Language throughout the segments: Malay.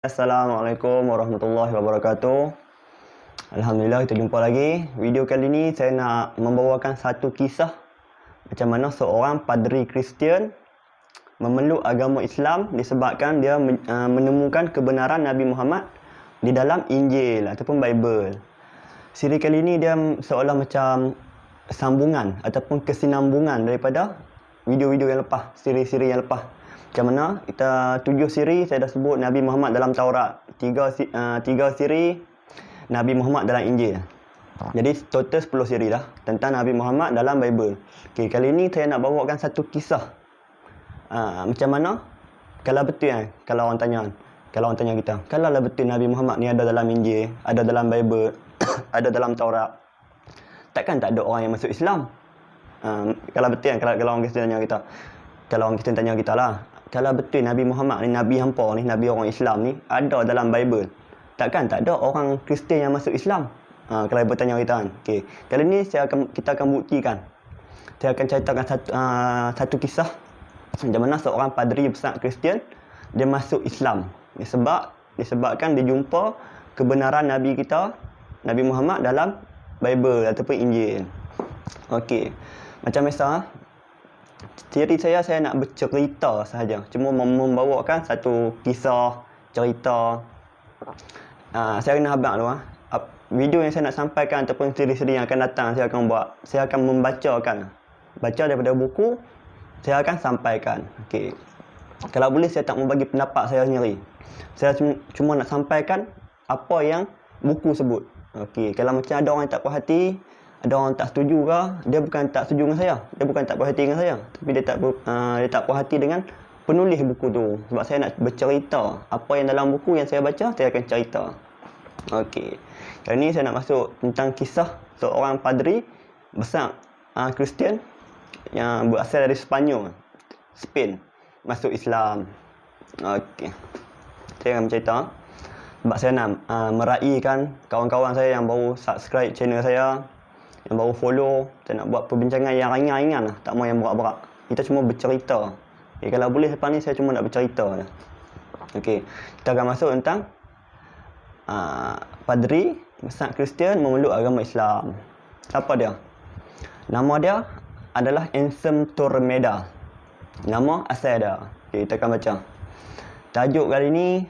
Assalamualaikum warahmatullahi wabarakatuh. Alhamdulillah kita jumpa lagi. Video kali ini saya nak membawakan satu kisah macam mana seorang padri Kristian memeluk agama Islam disebabkan dia menemukan kebenaran Nabi Muhammad di dalam Injil ataupun Bible. Siri kali ini dia seolah macam sambungan ataupun kesinambungan daripada video-video yang lepas, siri-siri yang lepas. Macam mana kita 7 siri saya dah sebut Nabi Muhammad dalam Taurat, 3 siri Nabi Muhammad dalam Injil. Jadi total 10 siri dah tentang Nabi Muhammad dalam Bible. Okey, kali ini saya nak bawakan satu kisah. Macam mana kalau betul kalau orang tanya kita, kalaulah betul Nabi Muhammad ni ada dalam Injil, ada dalam Bible, ada dalam Taurat, takkan tak ada orang yang masuk Islam? Kalau betul kalau orang Kristian tanya kita, kalau orang Kristian tanya kita lah, kalau betul Nabi Muhammad ni, Nabi hampa ni, Nabi orang Islam ni ada dalam Bible, takkan tak ada orang Kristian yang masuk Islam? Kalau ibu tanya kita kan. Okey, kali ni kita akan buktikan. Saya akan ceritakan satu kisah macam mana seorang padri besar Kristian dia masuk Islam disebabkan dia jumpa kebenaran Nabi kita, Nabi Muhammad dalam Bible ataupun Injil. Okey, macam biasa ciri saya nak bercerita sahaja, cuma membawakan satu kisah cerita. Saya kena habaq dulu. Video yang saya nak sampaikan ataupun siri-siri yang akan datang saya akan membacakan, baca daripada buku, saya akan sampaikan. Okey, kalau boleh saya tak membagi pendapat saya sendiri, saya cuma nak sampaikan apa yang buku sebut. Okey, kalau macam ada orang yang tak puas hati, ada orang tak setuju ke, dia bukan tak setuju dengan saya, dia bukan tak puas hati dengan saya, tapi dia tak puas hati dengan penulis buku tu. Sebab saya nak bercerita apa yang dalam buku yang saya baca, saya akan cerita. Okey, kali ni saya nak masuk tentang kisah seorang padri besar Kristian yang berasal dari Spain masuk Islam. Okey, saya akan bercerita sebab saya nak meraihkan kawan-kawan saya yang baru subscribe channel saya, yang baru follow. Saya nak buat perbincangan yang ringan-ringan lah, tak mau yang berat-berat. Kita cuma bercerita. Okay, kalau boleh lepas ni saya cuma nak bercerita. Okey, kita akan masuk tentang padri besar Kristian memeluk agama Islam. Siapa dia? Nama dia adalah Anselm Tormeda. Nama asal dia. Okey, kita akan baca. Tajuk kali ni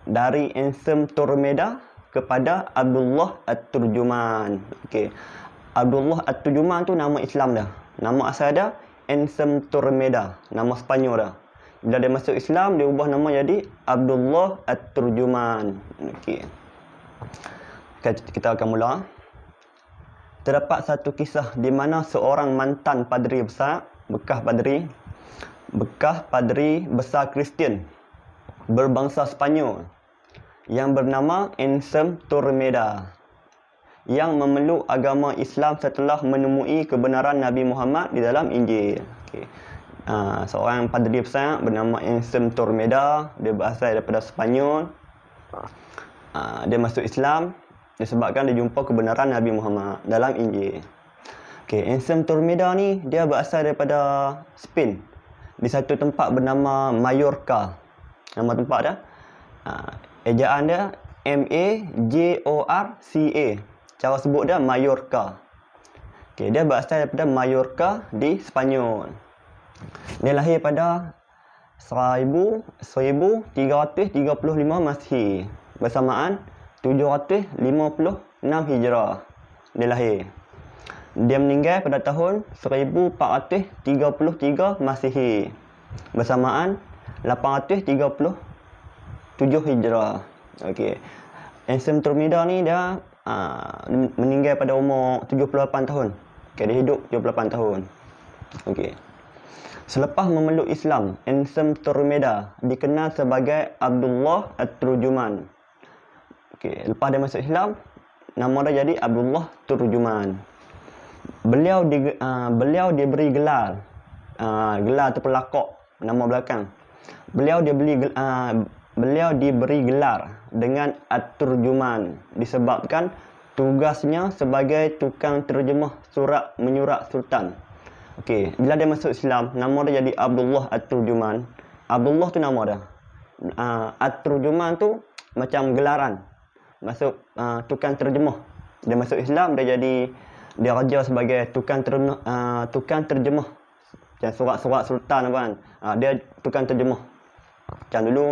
dari Anselm Tormeda kepada Abdullah At-Turjuman. Okey, Abdullah At-Turjuman tu nama Islam dia. Nama asal dia Anselm Tormeda, nama Sepanyol dia. Bila dia masuk Islam, dia ubah nama jadi Abdullah At-Turjuman. Okey, kita akan mula. Terdapat satu kisah di mana seorang mantan padri besar, bekas padri besar Kristian berbangsa Sepanyol yang bernama Anselm Tormeda yang memeluk agama Islam setelah menemui kebenaran Nabi Muhammad di dalam Injil. Okay. Seorang padri besar bernama Anselm Tormeda, dia berasal daripada Sepanyol. Dia masuk Islam disebabkan dia jumpa kebenaran Nabi Muhammad dalam Injil. Okay, Anselm Tormeda ni dia berasal daripada Spain, di satu tempat bernama Mallorca. Nama tempat dia, ejaan dia Majorca. Cara sebut dia Mallorca. Okay, dia berasal daripada Mallorca di Sepanyol. Dia lahir pada 1335 Masihi, bersamaan 756 Hijrah. Dia lahir. Dia meninggal pada tahun 1433 Masihi, bersamaan 837 Hijrah. Okey, Anselm Tormeda ni dia meninggal pada umur 78 tahun. Okay, dia hidup 78 tahun. Okey. Selepas memeluk Islam, Anselm Tormeda dikenal sebagai Abdullah At-Turjuman. Okey, lepas dia masuk Islam, nama dia jadi Abdullah Turjuman. Beliau diberi gelar ataupun lakab, nama belakang. Beliau diberi gelar dengan At-Turjuman disebabkan tugasnya sebagai tukang terjemah surat menyurat sultan. Okey, bila dia masuk Islam, nama dia jadi Abdullah At-Turjuman. Abdullah tu nama dia. At-Turjuman tu macam gelaran. Masuk tukang terjemah. Dia masuk Islam, dia raja sebagai tukang terjemah. Macam surat-surat sultan apa kan. Dia tukang terjemah. Macam dulu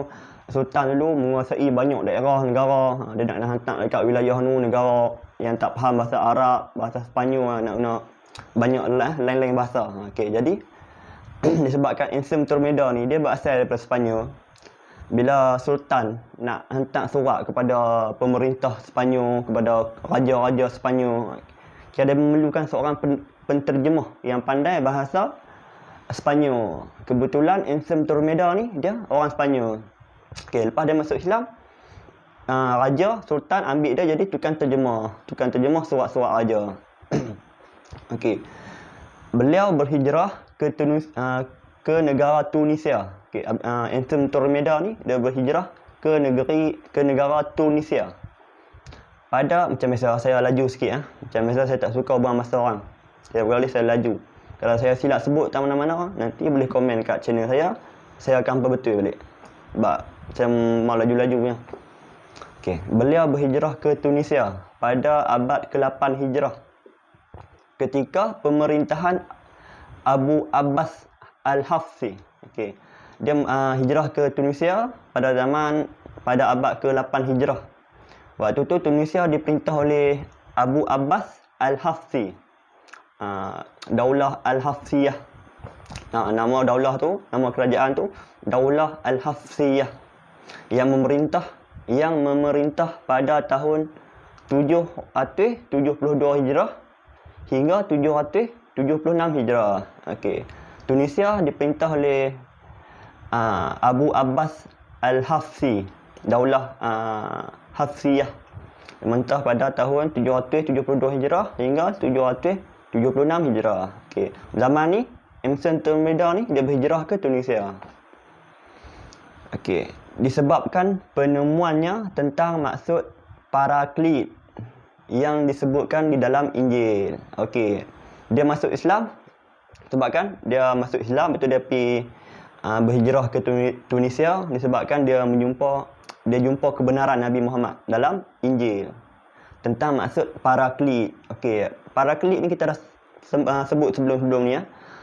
sultan dulu menguasai banyak daerah negara. Dia nak hantar dekat wilayah tu negara yang tak faham bahasa Arab, bahasa Sepanyol, nak banyak lain-lain bahasa. Okey, jadi disebabkan enzim tornado ni dia berasal daripada Sepanyol. Bila sultan nak hantar surat kepada pemerintah Sepanyol, kepada raja-raja Sepanyol, dia memerlukan seorang penterjemah yang pandai bahasa Sepanyol. Kebetulan enzim tornado ni dia orang Sepanyol. Okey, lepas dia masuk Islam, raja sultan ambil dia jadi tukang terjemah surat-surat raja. Okey. Beliau berhijrah ke negara Tunisia. Okey, enzim tornado ni dia berhijrah ke negara Tunisia. Pada macam biasa saya laju sikit Macam biasa saya tak suka buang masa orang. Setiap kali saya laju. Kalau saya silap sebut tak mana-mana, nanti boleh komen kat channel saya akan perbetul balik. Sebab saya mau laju-laju punya. Okey, beliau berhijrah ke Tunisia pada abad ke-8 Hijrah. Ketika pemerintahan Abu Abbas Al-Hafsi. Okey. Dia hijrah ke Tunisia pada abad ke-8 Hijrah. Waktu tu Tunisia diperintah oleh Abu Abbas Al-Hafsi. Daulah Al-Hafsiyah. Nama daulah tu, nama kerajaan tu Daulah Al-Hafsiyah yang memerintah pada tahun 772 Hijrah hingga 776 Hijrah. Okey. Tunisia diperintah oleh Abu Abbas Al-Hafsi, Daulah Hafsiyah. Mentah pada tahun 772 Hijrah hingga 776 Hijrah. Okey. Zaman ni enzim tornado ni dia berhijrah ke Tunisia. Okey. Disebabkan penemuannya tentang maksud paraklit yang disebutkan di dalam Injil. Okey. Dia masuk Islam sebabkan dia masuk Islam, betul dia pergi berhijrah ke Tunisia disebabkan dia jumpa kebenaran Nabi Muhammad dalam Injil tentang maksud paraklit. Okey, paraklit ni kita dah sebut sebelum-sebelum ni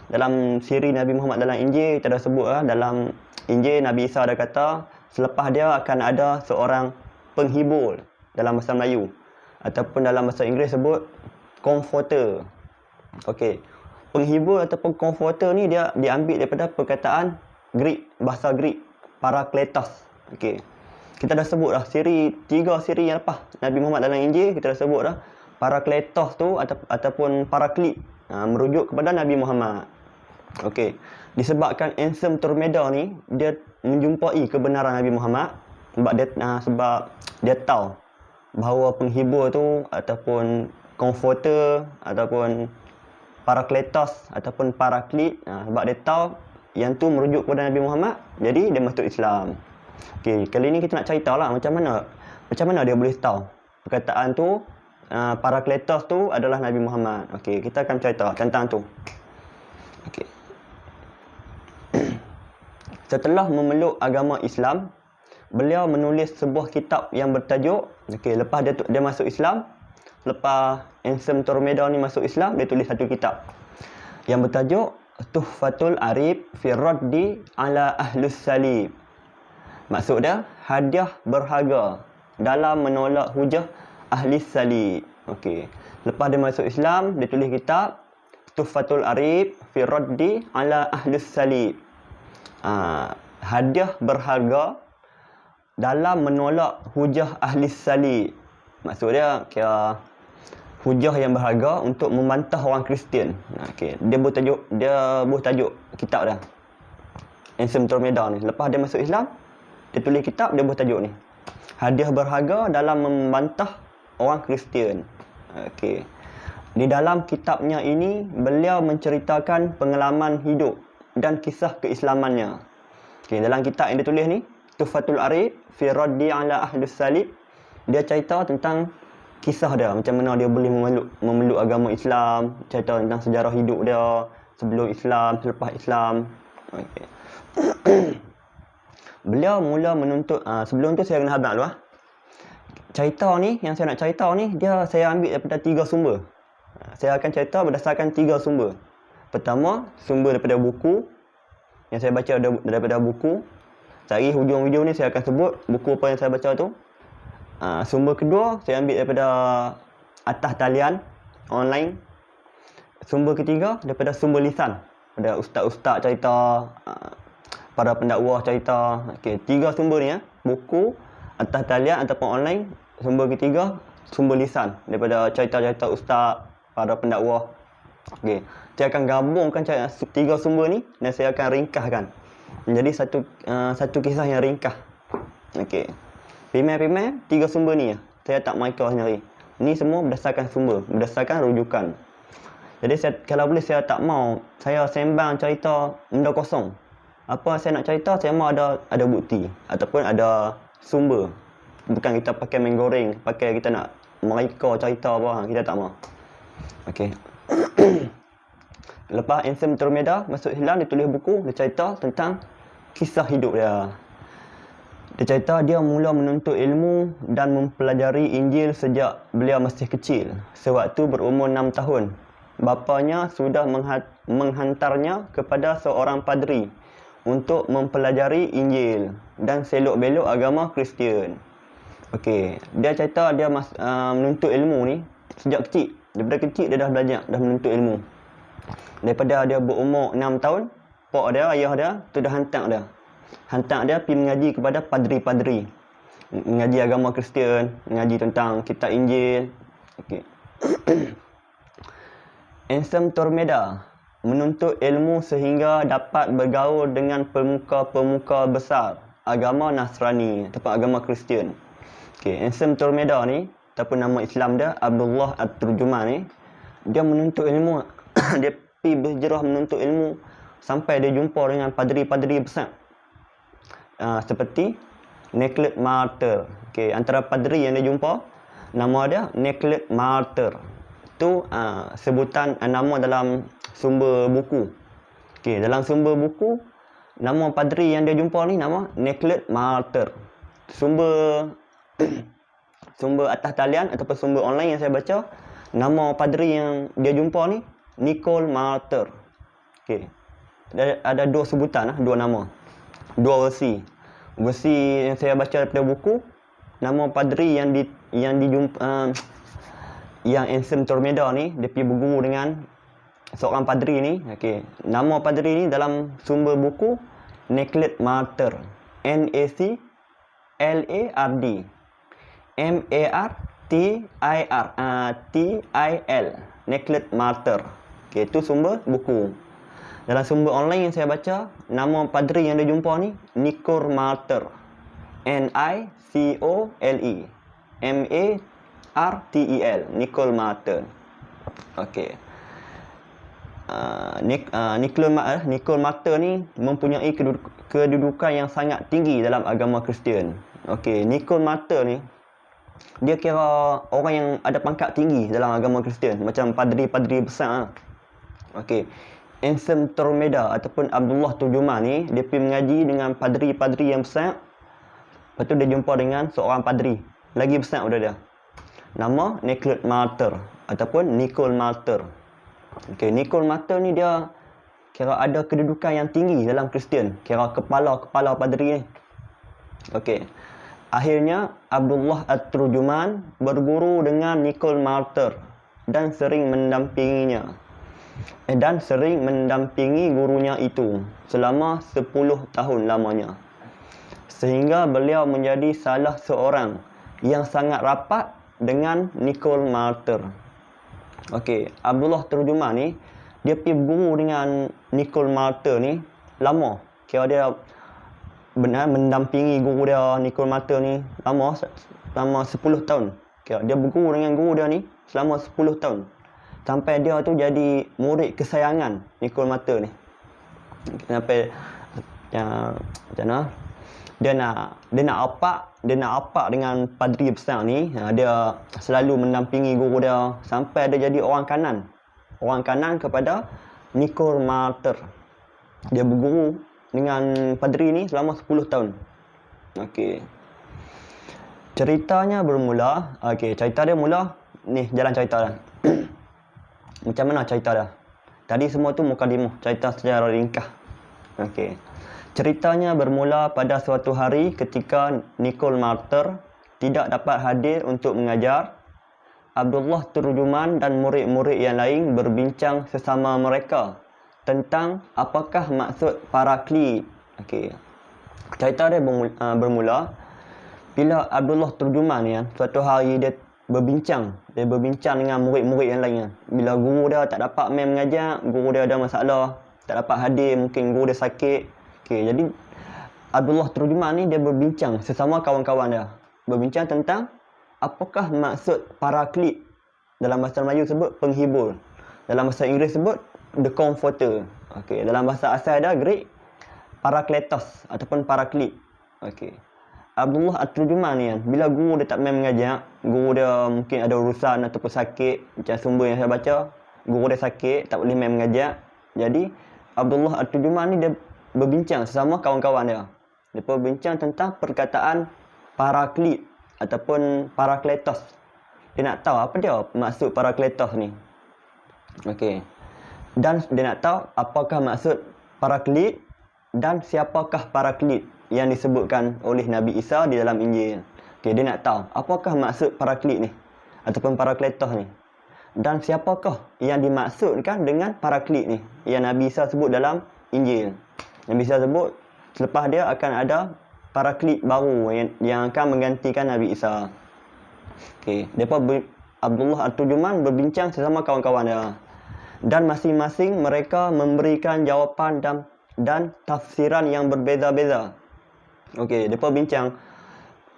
Dalam siri Nabi Muhammad dalam Injil kita dah sebut dalam Injil Nabi Isa dah kata selepas dia akan ada seorang penghibur dalam bahasa Melayu ataupun dalam bahasa Inggeris sebut comforter. Okey. Penghibur ataupun comforter ni dia diambil daripada perkataan Greek, bahasa Greek, parakletos. Okey. Kita dah sebut dah tiga siri yang lepas Nabi Muhammad dalam Injil kita dah sebut dah parakletos tu ataupun paraklit merujuk kepada Nabi Muhammad. Okey. Disebabkan enzim tornado ni dia menjumpai kebenaran Nabi Muhammad sebab dia tahu bahawa penghibur tu ataupun comforter ataupun parakletos ataupun paraklit sebab dia tahu yang tu merujuk kepada Nabi Muhammad, jadi dia masuk Islam. Okey, kali ni kita nak ceritalah macam mana dia boleh tahu perkataan tu parakletos tu adalah Nabi Muhammad. Okey, kita akan cerita tentang tu. Okey. Setelah memeluk agama Islam, beliau menulis sebuah kitab yang bertajuk, lepas dia masuk Islam, lepas enzim tornado ni masuk Islam, dia tulis satu kitab yang bertajuk Tuhfatul Arif fi Raddi ala Ahlus Salib. Maksud dia hadiah berharga dalam menolak hujah ahli salib. Okey. Lepas dia masuk Islam, dia tulis kitab Tuhfatul Arif fi Raddi ala Ahlus Salib. Hadiah berharga dalam menolak hujah ahli salib. Maksud dia kira hujah yang berharga untuk membantah orang Kristian. Okey, dia buat tajuk kitab dia. Enzim tornado ni. Lepas dia masuk Islam, dia tulis kitab, dia buat tajuk ni. Hadiah berharga dalam membantah orang Kristian. Okey. Di dalam kitabnya ini, beliau menceritakan pengalaman hidup dan kisah keislamannya. Okey, dalam kitab yang dia tulis ni, Tuhfatul Arif fi Raddi ala Ahlus Salib, dia cerita tentang kisah dia, macam mana dia boleh memeluk agama Islam, cerita tentang sejarah hidup dia sebelum Islam, selepas Islam. Okey. Beliau mula menuntut sebelum tu saya kena habaq dulu cerita ni, yang saya nak cerita ni, saya ambil daripada 3 sumber. Saya akan cerita berdasarkan 3 sumber. Pertama, sumber daripada buku, yang saya baca daripada buku. Cari hujung video ni saya akan sebut buku apa yang saya baca tu. Sumber kedua, saya ambil daripada atas talian online. Sumber ketiga, daripada sumber lisan. Ada ustaz-ustaz cerita, para pendakwa cerita. Okey, 3 sumber ni buku, atas talian ataupun online. Sumber ketiga, sumber lisan daripada cerita-cerita ustaz, para pendakwa. Okey, saya akan gabungkan 3 sumber ni dan saya akan ringkaskan menjadi satu kisah yang ringkas. Okey. Pemai-pemai 3 sumber ni saya tak markah sendiri. Ni semua berdasarkan sumber, berdasarkan rujukan. Jadi kalau boleh saya tak mau saya sembang cerita benda kosong. Apa saya nak cerita, saya mau ada bukti ataupun ada sumber. Bukan kita pakai main goreng, pakai kita nak mereka cerita apa, kita tak mau. Okey. Lepas Ensem Tormeda masuk Islam, dia tulis buku, dia cerita tentang kisah hidup dia. Dia cerita dia mula menuntut ilmu dan mempelajari Injil sejak beliau masih kecil. Sewaktu berumur 6 tahun. Bapanya sudah menghantarnya kepada seorang padri untuk mempelajari Injil dan selok-belok agama Kristian. Okey, dia cerita dia menuntut ilmu ni sejak kecil. Daripada kecil dia dah belajar, dah menuntut ilmu. Daripada dia berumur 6 tahun, pak dia, ayah dia tu dah hantar dia pergi mengaji kepada padri-padri. Mengaji agama Kristian, mengaji tentang kitab Injil. Okey. Ensem Tormeda menuntut ilmu sehingga dapat bergaul dengan pemuka-pemuka besar agama Nasrani ataupun agama Kristian. Okey, Ensem Tormeda ni ataupun nama Islam dia Abdullah At-Turjuman ni, dia menuntut ilmu. Dia pergi berhijrah menuntut ilmu sampai dia jumpa dengan padri-padri besar. Seperti Nicholas Martyr. Okey, antara padri yang dia jumpa nama dia Nicholas Martyr. Itu sebutan nama dalam sumber buku. Okey, dalam sumber buku nama padri yang dia jumpa ni nama Nicholas Martyr. Sumber sumber atas talian ataupun sumber online yang saya baca, nama padri yang dia jumpa ni Nicole Martyr. Okey. Ada 2 sebutan, 2 nama. 2 versi. Versi yang saya baca daripada buku, nama padri yang dijumpa yang Ensem Tormeda ni, dia pergi berguru dengan seorang padri ni. Okey. Nama padri ni dalam sumber buku Nicholas Martyr. N-A-C-L-A-R-D. M-A-R-T-I-R-T-I-L. Nicholas Martyr. Okey, itu sumber buku. Dalam sumber online yang saya baca, nama padri yang dia jumpa ni Nicole Martyr. N-I-C-O-L-E M-A-R-T-E-L. Nicole Martyr. Okey. Nicole Martyr ni mempunyai kedudukan yang sangat tinggi dalam agama Kristian. Okey, Nicole Martyr ni dia kira orang yang ada pangkat tinggi dalam agama Kristian, macam padri-padri besar. Okey. Ensem Tormeda ataupun Abdullah Turjuman ni, dia pergi mengaji dengan padri-padri yang besar. Lepas tu dia jumpa dengan seorang padri lagi besar daripada dia. Nama Nicholas Martyr ataupun Nicole Martyr. Okey, Nicole Martyr ni dia kira ada kedudukan yang tinggi dalam Kristian, kira kepala padri ni. Okey. Akhirnya Abdullah At-Turjuman berguru dengan Nicole Martyr dan sering mendampingi gurunya itu selama 10 tahun lamanya. Sehingga beliau menjadi salah seorang yang sangat rapat dengan Nicole Martyr. Okey, Abdullah Turjuman ni dia pergi berguru dengan Nicole Martyr ni lama. Kira dia benar mendampingi guru dia Nicole Martyr ni lama 10 tahun. Kira dia berguru dengan guru dia ni selama 10 tahun. Sampai dia tu jadi murid kesayangan Nicole Martyr ni. Sampai dia nak apak dengan padri besar ni. Dia selalu mendampingi guru dia sampai dia jadi orang kanan kepada Nicole Martyr. Dia berguru dengan padri ni selama 10 tahun. Okey. Ceritanya bermula, cerita dia mula, ni jalan cerita dah. Macam mana cerita dah? Tadi semua tu mukadimah, cerita secara ringkas. Ceritanya bermula pada suatu hari ketika Nicole Martyr tidak dapat hadir untuk mengajar. Abdullah terjuman dan murid-murid yang lain berbincang sesama mereka tentang apakah maksud paraklit. Cerita dia bermula bila Abdullah terjuman ni suatu hari dia berbincang dengan murid-murid yang lain. Bila guru dia tak dapat main mengajar, guru dia ada masalah, tak dapat hadir, mungkin guru dia sakit. Jadi Abdullah terjuman ni dia berbincang sesama kawan-kawan dia. Berbincang tentang apakah maksud paraklit. Dalam bahasa Melayu sebut penghibur. Dalam bahasa Inggeris sebut the comforter. Dalam bahasa asal dia Greek parakletos ataupun paraklit. Abdullah At-Turjuman ni bila guru dia tak main mengajar, guru dia mungkin ada urusan ataupun sakit, macam sumber yang saya baca, guru dia sakit, tak boleh main mengajar. Jadi Abdullah At-Turjuman ni dia berbincang sesama kawan-kawan dia. Dia berbincang tentang perkataan paraklit ataupun parakletos. Dia nak tahu apa dia maksud parakletos ni. Dan dia nak tahu apakah maksud paraklit dan siapakah paraklit yang disebutkan oleh Nabi Isa di dalam Injil. Dia nak tahu apakah maksud paraklit ni ataupun parakletos ni. Dan siapakah yang dimaksudkan dengan paraklit ni yang Nabi Isa sebut dalam Injil. Nabi Isa sebut selepas dia akan ada paraklit baru yang akan menggantikan Nabi Isa. Abdullah At-Turjuman berbincang sesama kawan-kawan dia. Dan masing-masing mereka memberikan jawapan dan tafsiran yang berbeza-beza. Mereka bincang.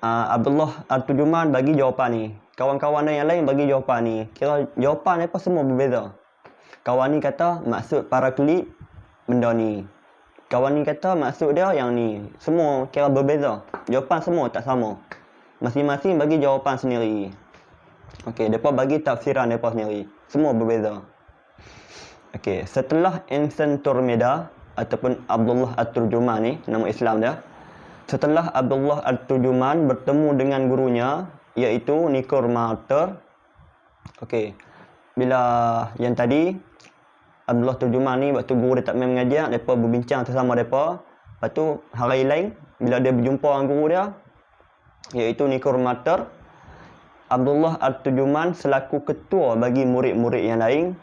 Abdullah At-Turjuman bagi jawapan ni. Kawan-kawan yang lain bagi jawapan ni. Kira jawapan mereka semua berbeza. Kawan ni kata maksud paraklit benda ni. Kawan ni kata maksud dia yang ni. Semua kira berbeza. Jawapan semua tak sama. Masing-masing bagi jawapan sendiri. Mereka bagi tafsiran mereka sendiri. Semua berbeza. Setelah Anson Tormeda ataupun Abdullah At-Turjuman ni, nama Islam dia. Setelah Abdullah At-Turjuman bertemu dengan gurunya, iaitu Nicole Martyr. Bila yang tadi, Abdullah At-Turjuman ni, waktu guru dia tak main mengajar, mereka berbincang bersama mereka. Lepas tu, hari lain, bila dia berjumpa dengan guru dia, iaitu Nicole Martyr, Abdullah At-Turjuman selaku ketua bagi murid-murid yang lain,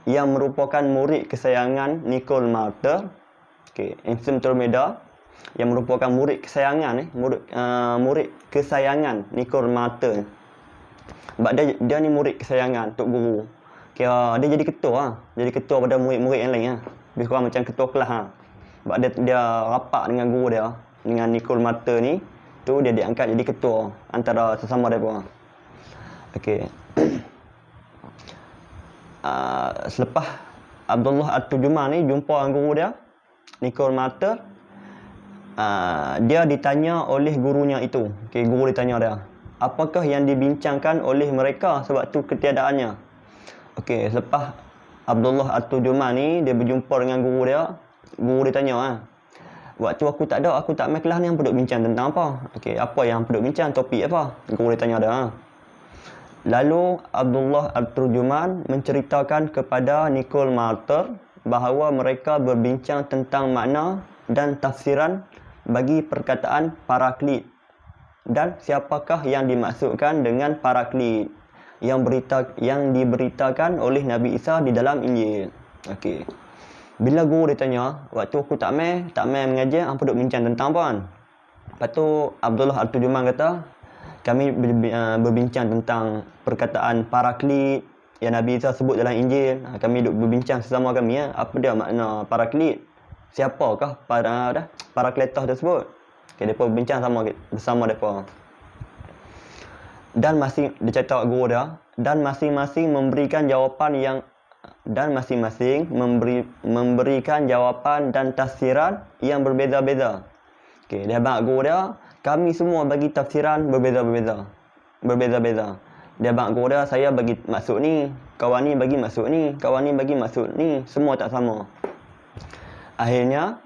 yang merupakan murid kesayangan Nicole Martyr, Anson Tormeda, yang merupakan murid kesayangan murid kesayangan Nicole Martyr. Sebab dia ni murid kesayangan Tok Guru. Kira dia jadi ketua pada murid-murid yang lain. Lebih kurang macam ketua kelas. Sebab dia rapat dengan guru dia, dengan Nicole Martyr ni, tu dia diangkat jadi ketua antara sesama mereka. Selepas Abdullah At-Turjuman ni jumpa dengan guru dia, Nicole Martyr, dia ditanya oleh gurunya itu. Guru ditanya dia, apakah yang dibincangkan oleh mereka sewaktu ketiadaannya. Selepas Abdullah At-Turjuman ni dia berjumpa dengan guru dia, guru dia tanya, waktu aku tak ada, aku tak main kelas ni, apa duk bincang tentang apa? Apa yang duk bincang, topik apa? Guru dia tanya dia. Lalu Abdullah At-Turjuman menceritakan kepada Nicole Martyr bahawa mereka berbincang tentang makna dan tafsiran bagi perkataan paraklit dan siapakah yang dimaksudkan dengan paraklit yang diberitakan oleh Nabi Isa di dalam Injil. Bila guru ditanya, waktu aku tak main mengajar, apa duk bincang tentang apa kan? Lepas tu Abdullah At-Turjuman kata, kami berbincang tentang perkataan paraklit yang Nabi Isa sebut dalam Injil. Kami berbincang sesama kami, apa dia makna paraklit? Siapakah parakletos tersebut? Mereka berbincang bersama mereka. Dan dia cerita guru dia, dan masing-masing memberikan jawapan dan tafsiran yang berbeza-beza. Dia bagi guru dia, kami semua bagi tafsiran berbeza-beza. Dia bagi guru dia, saya bagi maksud ni, kawan ni bagi maksud ni, kawan ni bagi maksud ni, semua tak sama. Akhirnya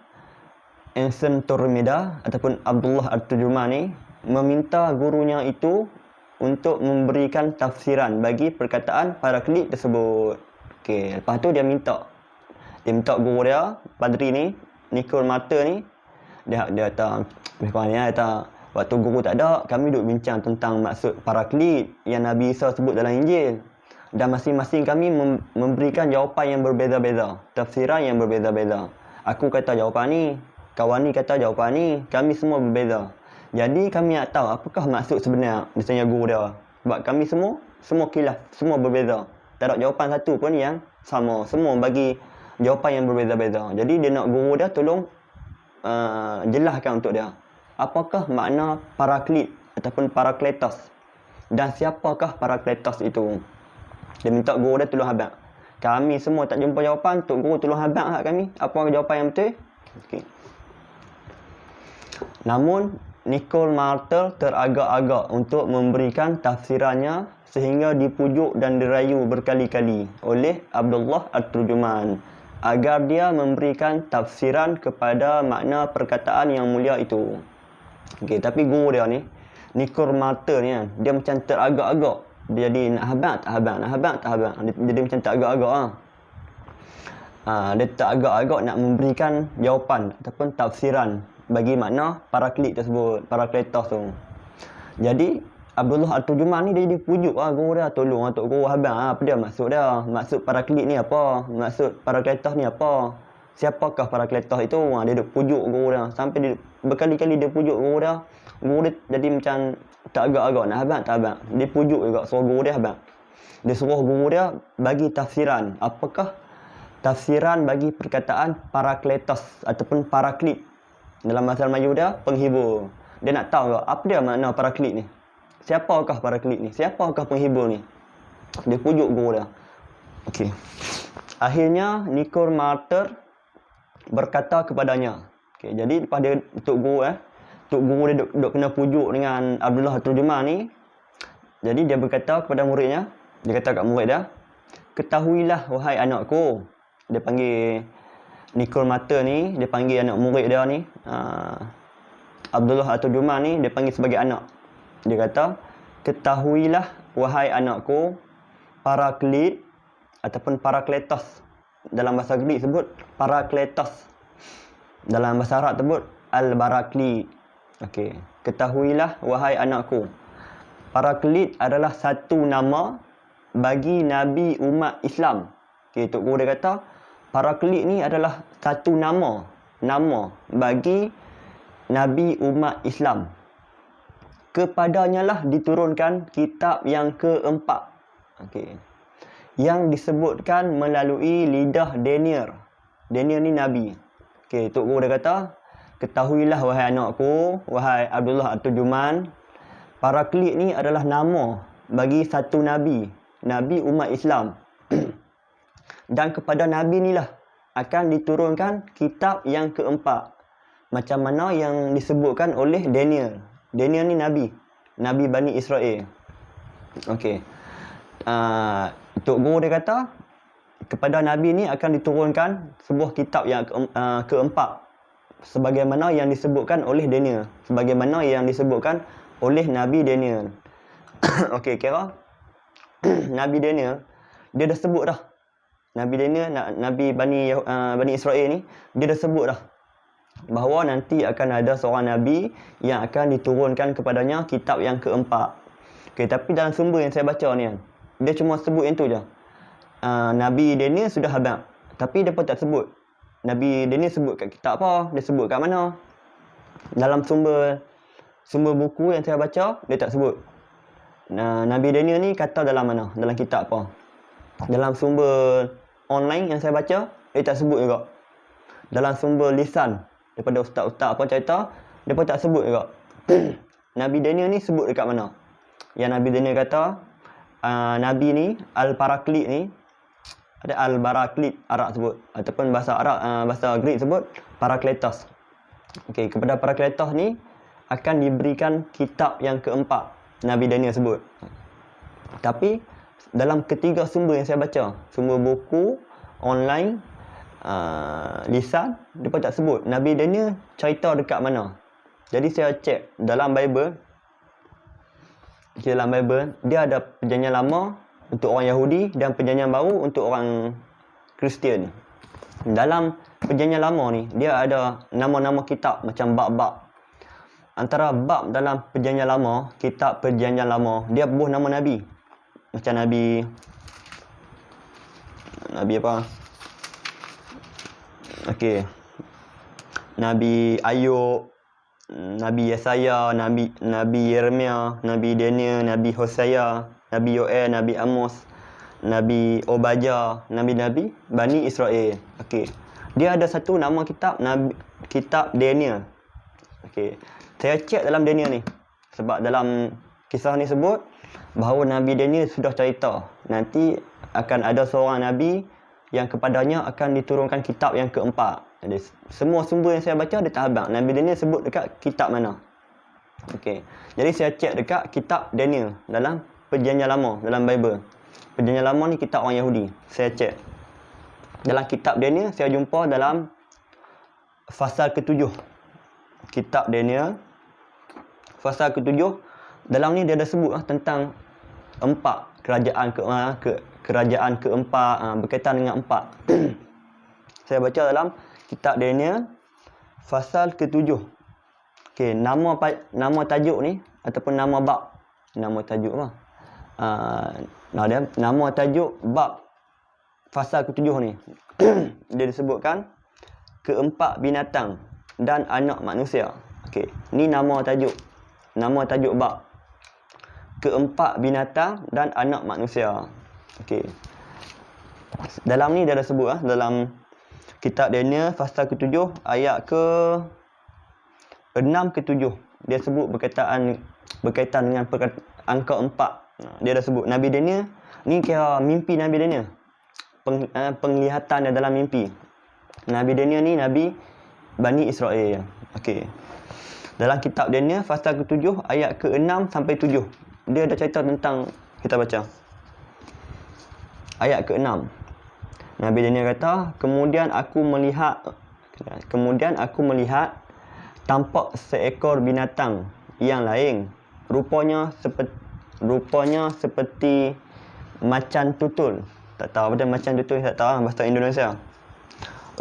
Anson Tormeda ataupun Abdullah At-Turjuman ni meminta gurunya itu untuk memberikan tafsiran bagi perkataan Paraklit tersebut. Okey, lepas tu dia minta guru dia, padri ni, Nicole Martyr ni, dia kata, lebih kurang ni, dia kata, waktu guru tak ada, kami duk bincang tentang maksud Paraklit yang Nabi Isa sebut dalam Injil. Dan masing-masing kami memberikan jawapan yang berbeza-beza, tafsiran yang berbeza-beza. Aku kata jawapan ni, kawan ni kata jawapan ni, kami semua berbeza. Jadi kami nak tahu apakah maksud sebenar, misalnya guru dia. Sebab kami semua khilaf, semua berbeza. Tak ada jawapan satu pun yang sama. Semua bagi jawapan yang berbeza-beza. Jadi dia nak guru dia tolong jelaskan untuk dia. Apakah makna Paraklit ataupun Parakletos? Dan siapakah Parakletos itu? Dia minta guru dia tolong habaq. Kami semua tak jumpa jawapan, Tok Guru tolong habaq hak kami. Apa jawapan yang betul? Okey. Namun Nicole Martyr teragak-agak untuk memberikan tafsirannya sehingga dipujuk dan dirayu berkali-kali oleh Abdullah At-Turjuman agar dia memberikan tafsiran kepada makna perkataan yang mulia itu. Okey, tapi guru dia ni, Nicole Martyr ni kan, dia macam teragak-agak. Dia jadi nak habaq, tak habaq. Dia macam teragak-agak ah. Dia teragak-agak nak memberikan jawapan ataupun tafsiran bagi makna Paraklit tersebut, Parakletos tu. Jadi Abdullah At-Turjuman ni dia jadi pujuk guru dia, tolong Tok Guru habaq apa dia maksud dia. Maksud Paraklit ni apa? Maksud Parakletos ni apa? Siapakah Parakletos itu? Dia duk pujuk guru dia. Sampai dia berkali-kali dia pujuk guru dia. Guru dia jadi macam tak agak-agak nak habaq, tak habaq. Dia pujuk juga suruh guru dia habaq. Dia suruh guru dia bagi tafsiran. Apakah tafsiran bagi perkataan Parakletos ataupun Paraklit? Dalam bahasa Melayu dia, penghibur. Dia nak tahu apa dia makna Paraklit ni. Siapakah Paraklit ni? Siapakah penghibur ni? Dia pujuk guru dia. Okey. Akhirnya Nicole Martyr berkata kepadanya. Okey, jadi lepas dia Tok Guru dia duk kena pujuk dengan Abdullah At-Turjuman ni. Jadi dia berkata kepada muridnya, dia kata kat murid dia, "Ketahuilah wahai anakku." Dia panggil Nicole Martyr ni, dia panggil anak murid dia ni, Abdullah At-Turjuman ni, dia panggil sebagai anak. Dia kata, "Ketahuilah wahai anakku, Paraklit ataupun Parakletos. Dalam bahasa Greek sebut Parakletos. Dalam bahasa Arab sebut Al-Baraklit." Okey, ketahuilah wahai anakku, Paraklit adalah satu nama bagi Nabi umat Islam. Okey, Tok Guru dia kata, Paraklit ni adalah satu nama bagi Nabi umat Islam. Kepadanya lah diturunkan kitab yang keempat. Okey. Yang disebutkan melalui lidah Daniel. Daniel ni Nabi. Okey, Tok Guru dia kata, ketahuilah wahai anakku, wahai Abdullah At-Turjuman, Paraklit ni adalah nama bagi satu Nabi umat Islam. Dan kepada Nabi ni lah akan diturunkan kitab yang keempat. Macam mana yang disebutkan oleh Daniel. Daniel ni Nabi Bani Israel. Okey. Tok Guru dia kata, kepada Nabi ni akan diturunkan sebuah kitab yang keempat. Sebagaimana yang disebutkan oleh Daniel. Sebagaimana yang disebutkan oleh Nabi Daniel. Okey, kira Nabi Daniel, dia dah sebut dah. Nabi Daniel, Nabi Bani Israel ni, dia dah sebut dah bahawa nanti akan ada seorang Nabi yang akan diturunkan kepadanya kitab yang keempat. Okey, tapi dalam sumber yang saya baca ni kan, dia cuma sebut yang tu je. Nabi Daniel sudah habaq, tapi dia pun tak sebut Nabi Daniel sebut kat kitab apa, dia sebut kat mana. Dalam sumber buku yang saya baca, dia tak sebut. Nabi Daniel ni kata dalam mana, dalam kitab apa. Dalam sumber online yang saya baca, dia tak sebut juga. Dalam sumber lisan daripada ustaz-ustaz apa cerita, dia pun tak sebut juga. Nabi Daniel ni sebut dekat mana. Yang Nabi Daniel kata, Nabi ni, Al-Paraklit ni, ada Al-Baraklit Arab sebut, ataupun bahasa Arab, bahasa Greek sebut Parakletos. Okey, kepada Parakletos ni akan diberikan kitab yang keempat, Nabi Daniel sebut. Tapi dalam ketiga sumber yang saya baca, sumber buku, online, lisan, dia pun tak sebut Nabi Daniel cerita dekat mana. Jadi saya cek dalam Bible, dalam Bible, dia ada perjanjian lama untuk orang Yahudi dan perjanjian baru untuk orang Kristian. Dalam perjanjian lama ni, dia ada nama-nama kitab macam bab-bab. Antara bab dalam perjanjian lama, kitab perjanjian lama, dia buah nama Nabi. Macam Nabi apa? Okey. Nabi Ayub, Nabi Yesaya, Nabi Yeremia, Nabi Daniel, Nabi Hosea, Nabi Yoel, Nabi Amos, Nabi Obadiah, Nabi-Nabi Bani Israel. Okey. Dia ada satu nama kitab, kitab Daniel. Okey. Saya cek dalam Daniel ni. Sebab dalam kisah ni sebut bahawa Nabi Daniel sudah cerita nanti akan ada seorang Nabi yang kepadanya akan diturunkan kitab yang keempat. Jadi semua sumber yang saya baca dia tak habaq. Nabi Daniel sebut dekat kitab mana. Okey. Jadi saya cek dekat kitab Daniel dalam perjanjian lama, dalam Bible. Perjanjian lama ni kitab orang Yahudi. Saya cek. Dalam kitab Daniel saya jumpa dalam fasal ke-7. Kitab Daniel fasal ke-7, dalam ni dia ada sebut tentang kerajaan keempat, berkaitan dengan 4. Saya baca dalam kitab Daniel fasal ke-7. Okey, nama tajuk ni ataupun nama bab, nama tajuk apa? Nama tajuk bab fasal ke-7 ni. Dia disebutkan keempat binatang dan anak manusia. Okey, ni nama tajuk bab. Keempat binatang dan anak manusia. Okey. Dalam ni dia ada sebut dalam kitab Daniel fasal ke-7 ayat ke-6 ke-7. Dia sebut berkaitan dengan angka 4. Dia ada sebut Nabi Daniel ni kira mimpi Nabi Daniel. Penglihatan dia dalam mimpi. Nabi Daniel ni Nabi Bani Israel. Okey. Dalam kitab Daniel fasal ke-7 ayat ke-6 sampai 7. Dia ada cerita tentang, kita baca. Ayat ke-6. Nabi Daniel kata, kemudian aku melihat tampak seekor binatang yang lain. Rupanya seperti macan tutul. Tak tahu apa dia macan tutul, tak tahu bahasa Indonesia.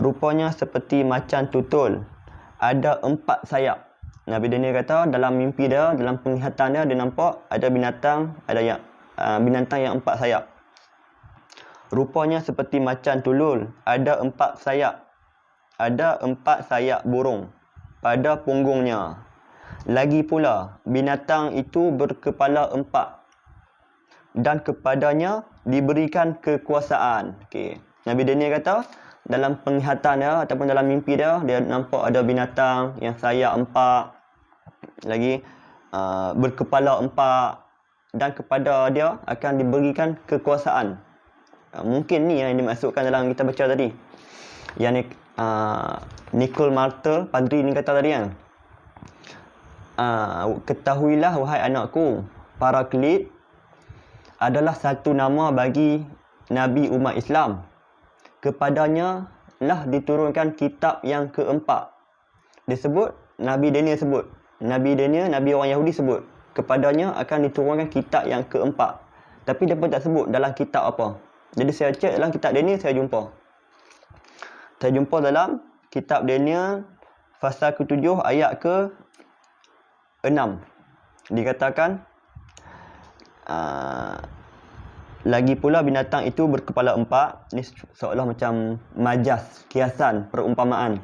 Rupanya seperti macan tutul. Ada 4 sayap. Nabi Daniel kata dalam mimpi dia, dalam penglihatan dia nampak ada binatang, binatang yang 4 sayap. Rupanya seperti macan tulul, ada 4 sayap. Ada 4 sayap burung pada punggungnya. Lagi pula, binatang itu berkepala 4 dan kepadanya diberikan kekuasaan. Okey. Nabi Daniel kata dalam penglihatan dia ataupun dalam mimpi dia, dia nampak ada binatang yang sayap 4, lagi berkepala 4, dan kepada dia akan diberikan kekuasaan. Mungkin ni yang dimasukkan dalam kita baca tadi. Yang Nicole Martel, padri ni kata tadi kan. Ketahuilah wahai anakku, Paraklit adalah satu nama bagi Nabi umat Islam. Kepadanya lah diturunkan kitab yang keempat. Disebut, Nabi Daniel sebut. Nabi Daniel, Nabi orang Yahudi sebut. Kepadanya akan diturunkan kitab yang keempat. Tapi dia pun tak sebut dalam kitab apa. Jadi saya cek dalam kitab Daniel, saya jumpa. Saya jumpa dalam kitab Daniel fasal ke-7 ayat ke-6. Dikatakan, lagi pula binatang itu berkepala 4. Ini seolah macam majas, kiasan, perumpamaan.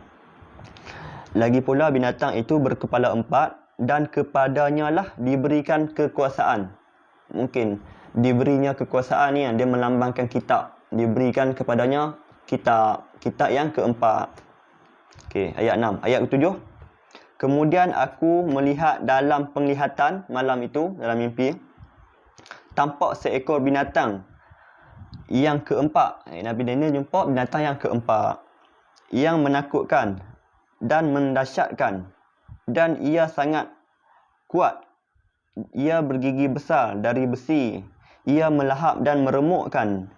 Lagi pula binatang itu berkepala 4 dan kepadanya lah diberikan kekuasaan. Mungkin diberinya kekuasaan ni yang dia melambangkan kitab. Diberikan kepadanya kitab yang keempat. Okey, ayat 6. Ayat ke-7. Kemudian aku melihat dalam penglihatan malam itu, dalam mimpi, tampak seekor binatang yang keempat. Nabi Daniel jumpa binatang yang keempat, yang menakutkan dan mendahsyatkan, dan ia sangat kuat. Ia bergigi besar dari besi. Ia melahap dan meremukkan,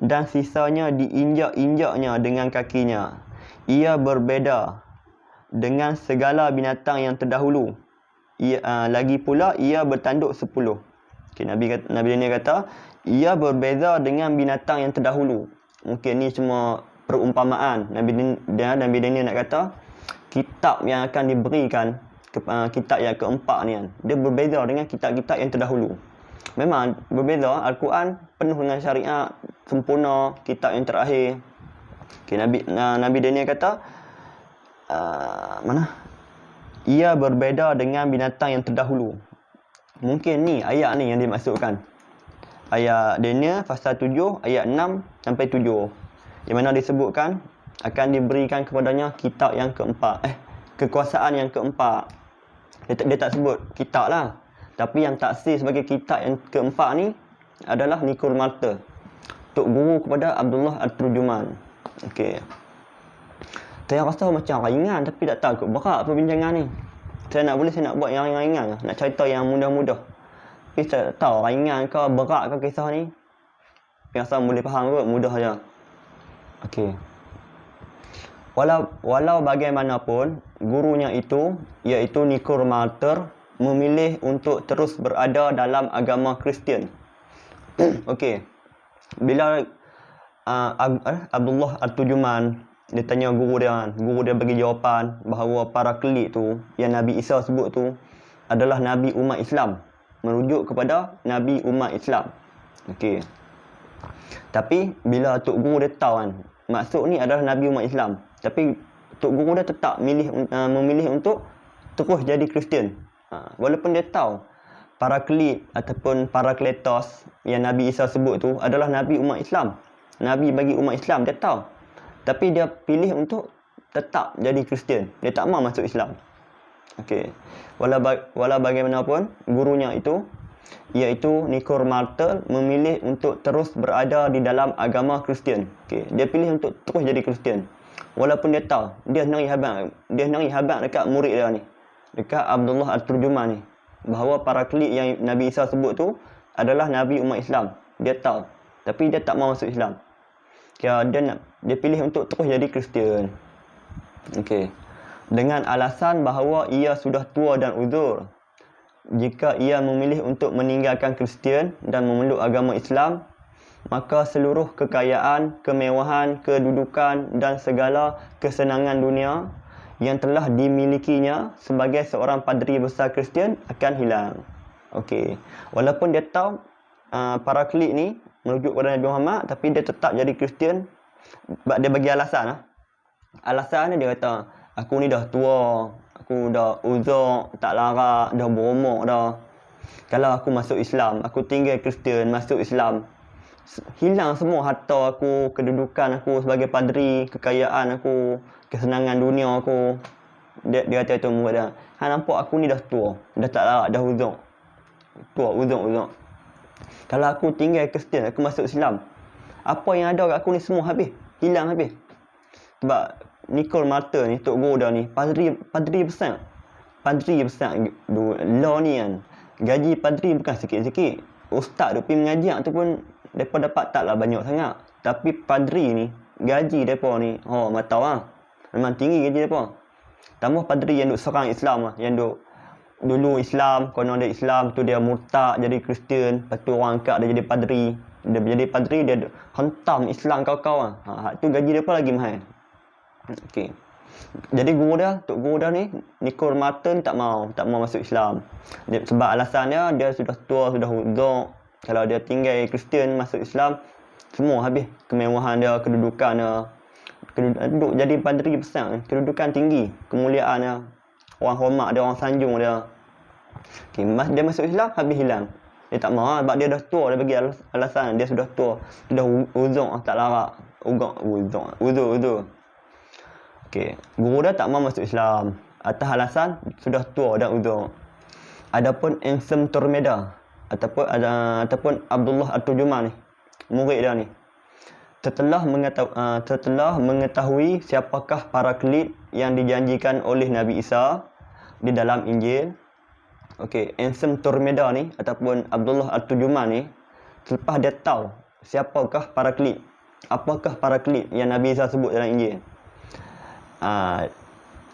dan sisanya diinjak-injaknya dengan kakinya. Ia berbeza dengan segala binatang yang terdahulu. Lagi pula ia bertanduk 10. Nabi Daniel kata, ia berbeza dengan binatang yang terdahulu. Mungkin ni cuma perumpamaan. Nabi Daniel nak kata, kitab yang akan diberikan, kitab yang keempat ni kan, dia berbeza dengan kitab-kitab yang terdahulu. Memang berbeza. Al-Quran penuh dengan syariat sempurna, kitab yang terakhir. Nabi Daniel kata, ia berbeza dengan binatang yang terdahulu. Mungkin ni ayat ni yang dimaksudkan. Ayat Daniel pasal 7 ayat 6 sampai 7, yang mana disebutkan akan diberikan kepadanya kitab yang keempat, kekuasaan yang keempat. Dia tak sebut kitab lah, tapi yang taksir sebagai kitab yang keempat ni adalah Nikul Malta, tok guru kepada Abdullah At-Turjuman. Okey. Saya rasa macam ringan, tapi tak tahu berat perbincangan ni. Saya nak buat yang ringan-ringan, nak cerita yang mudah-mudah. Tapi saya tak tahu ringan ke berat ke kisah ni. Biasa boleh faham ke, mudah saja. Okey. Walau bagaimanapun, gurunya itu, iaitu Nikul Malta, memilih untuk terus berada dalam agama Kristian. Okey. Bila Abdullah At-Turjuman dia tanya guru dia bagi jawapan bahawa para kelik tu yang Nabi Isa sebut tu adalah Nabi umat Islam, merujuk kepada Nabi umat Islam. Okey. Tapi bila Tok Guru dia tahu kan, maksud ni adalah Nabi umat Islam, tapi Tok Guru dia tetap memilih untuk terus jadi Kristian. Walaupun dia tahu para kelik ataupun para kletos yang Nabi Isa sebut tu adalah Nabi umat Islam, Nabi bagi umat Islam, dia tahu. Tapi dia pilih untuk tetap jadi Kristian. Dia tak mahu masuk Islam. Okey. Walau bagaimanapun, gurunya itu, iaitu Nikul Malta, memilih untuk terus berada di dalam agama Kristian. Okey. Dia pilih untuk terus jadi Kristian. Walaupun dia tahu, dia nari habaq dekat murid dia ni, dekat Abdullah At-Turjuman ni, bahawa para kelik yang Nabi Isa sebut tu adalah Nabi umat Islam. Dia tahu. Tapi dia tak mahu masuk Islam. Dia pilih untuk terus jadi Kristian. Okey. Dengan alasan bahawa ia sudah tua dan uzur. Jika ia memilih untuk meninggalkan Kristian dan memeluk agama Islam, maka seluruh kekayaan, kemewahan, kedudukan dan segala kesenangan dunia yang telah dimilikinya sebagai seorang padri besar Kristian akan hilang. Okey. Walaupun dia tahu para kelik ni merujuk kepada Nabi Muhammad, tapi dia tetap jadi Kristian. Dia bagi alasan. Alasannya dia kata, aku ni dah tua, aku dah uzur, tak larat, dah berumur dah. Kalau aku masuk Islam, aku tinggal Kristian, masuk Islam, hilang semua harta aku, kedudukan aku sebagai padri, kekayaan aku, kesenangan dunia aku. Dia kata itu murid dia, nampak aku ni dah tua, dah tak larat, dah uzur. Tua, uzur. Kalau aku tinggal Kristian, aku masuk Islam, apa yang ada kat aku ni semua habis, hilang habis. Sebab Nikul Malta ni, Tok Guru dia ni, padri besar. Padri besar. Law ni kan, gaji padri bukan sikit-sikit. Ustaz duk pergi mengajar tu pun mereka dapat taklah banyak sangat. Tapi padri ni, gaji mereka ni, mata lah. Memang tinggi gaji mereka. Tambah padri yang duk serang Islam lah, yang duk dulu Islam, konon dia Islam, tu dia murtad jadi Kristian, lepas tu orang angkat dia jadi padri. Dia jadi padri, dia hentam Islam kau-kau lah. Tu gaji dia pun lagi mahal. Okey. Jadi Tok Guru dia ni, Nikul Malta ni tak mau masuk Islam. Sebab alasannya dia sudah tua, sudah uzur. Kalau dia tinggal Kristian, masuk Islam, semua habis. Kemewahan dia, kedudukan dia. Duduk jadi padri besar, kedudukan tinggi, kemuliaan dia. Orang hormat dia, orang sanjung dia. Okay, dia masuk Islam, habis hilang. Dia tak mahu sebab dia dah tua. Dia bagi alasan dia sudah tua, sudah uzur, tak larat. Uzur. Okey, guru dia tak mahu masuk Islam atas alasan sudah tua dan uzur. Adapun Ensem Tormeda ataupun Abdullah At-Turjuman ni, murid dia ni, setelah mengetahui siapakah para kelik yang dijanjikan oleh Nabi Isa di dalam Injil. Okey, Ensem Tormeda ni ataupun Abdullah At-Turjuman ni, selepas dia tahu siapakah para kelik, apakah para kelik yang Nabi Isa sebut dalam Injil,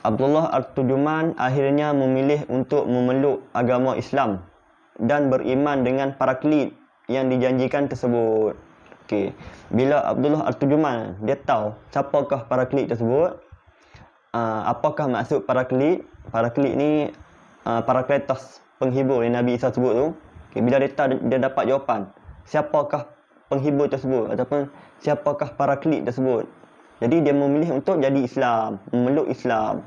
Abdullah At-Turjuman akhirnya memilih untuk memeluk agama Islam dan beriman dengan paraklit yang dijanjikan tersebut. Okey. Bila Abdullah At-Turjuman dia tahu siapakah paraklit tersebut, apakah maksud paraklit? Paraklit ni Parakletos, penghibur yang Nabi Isa sebut tu. Okay, bila dia dapat jawapan siapakah penghibur tersebut ataupun siapakah paraklit tersebut, jadi dia memilih untuk jadi Islam, memeluk Islam,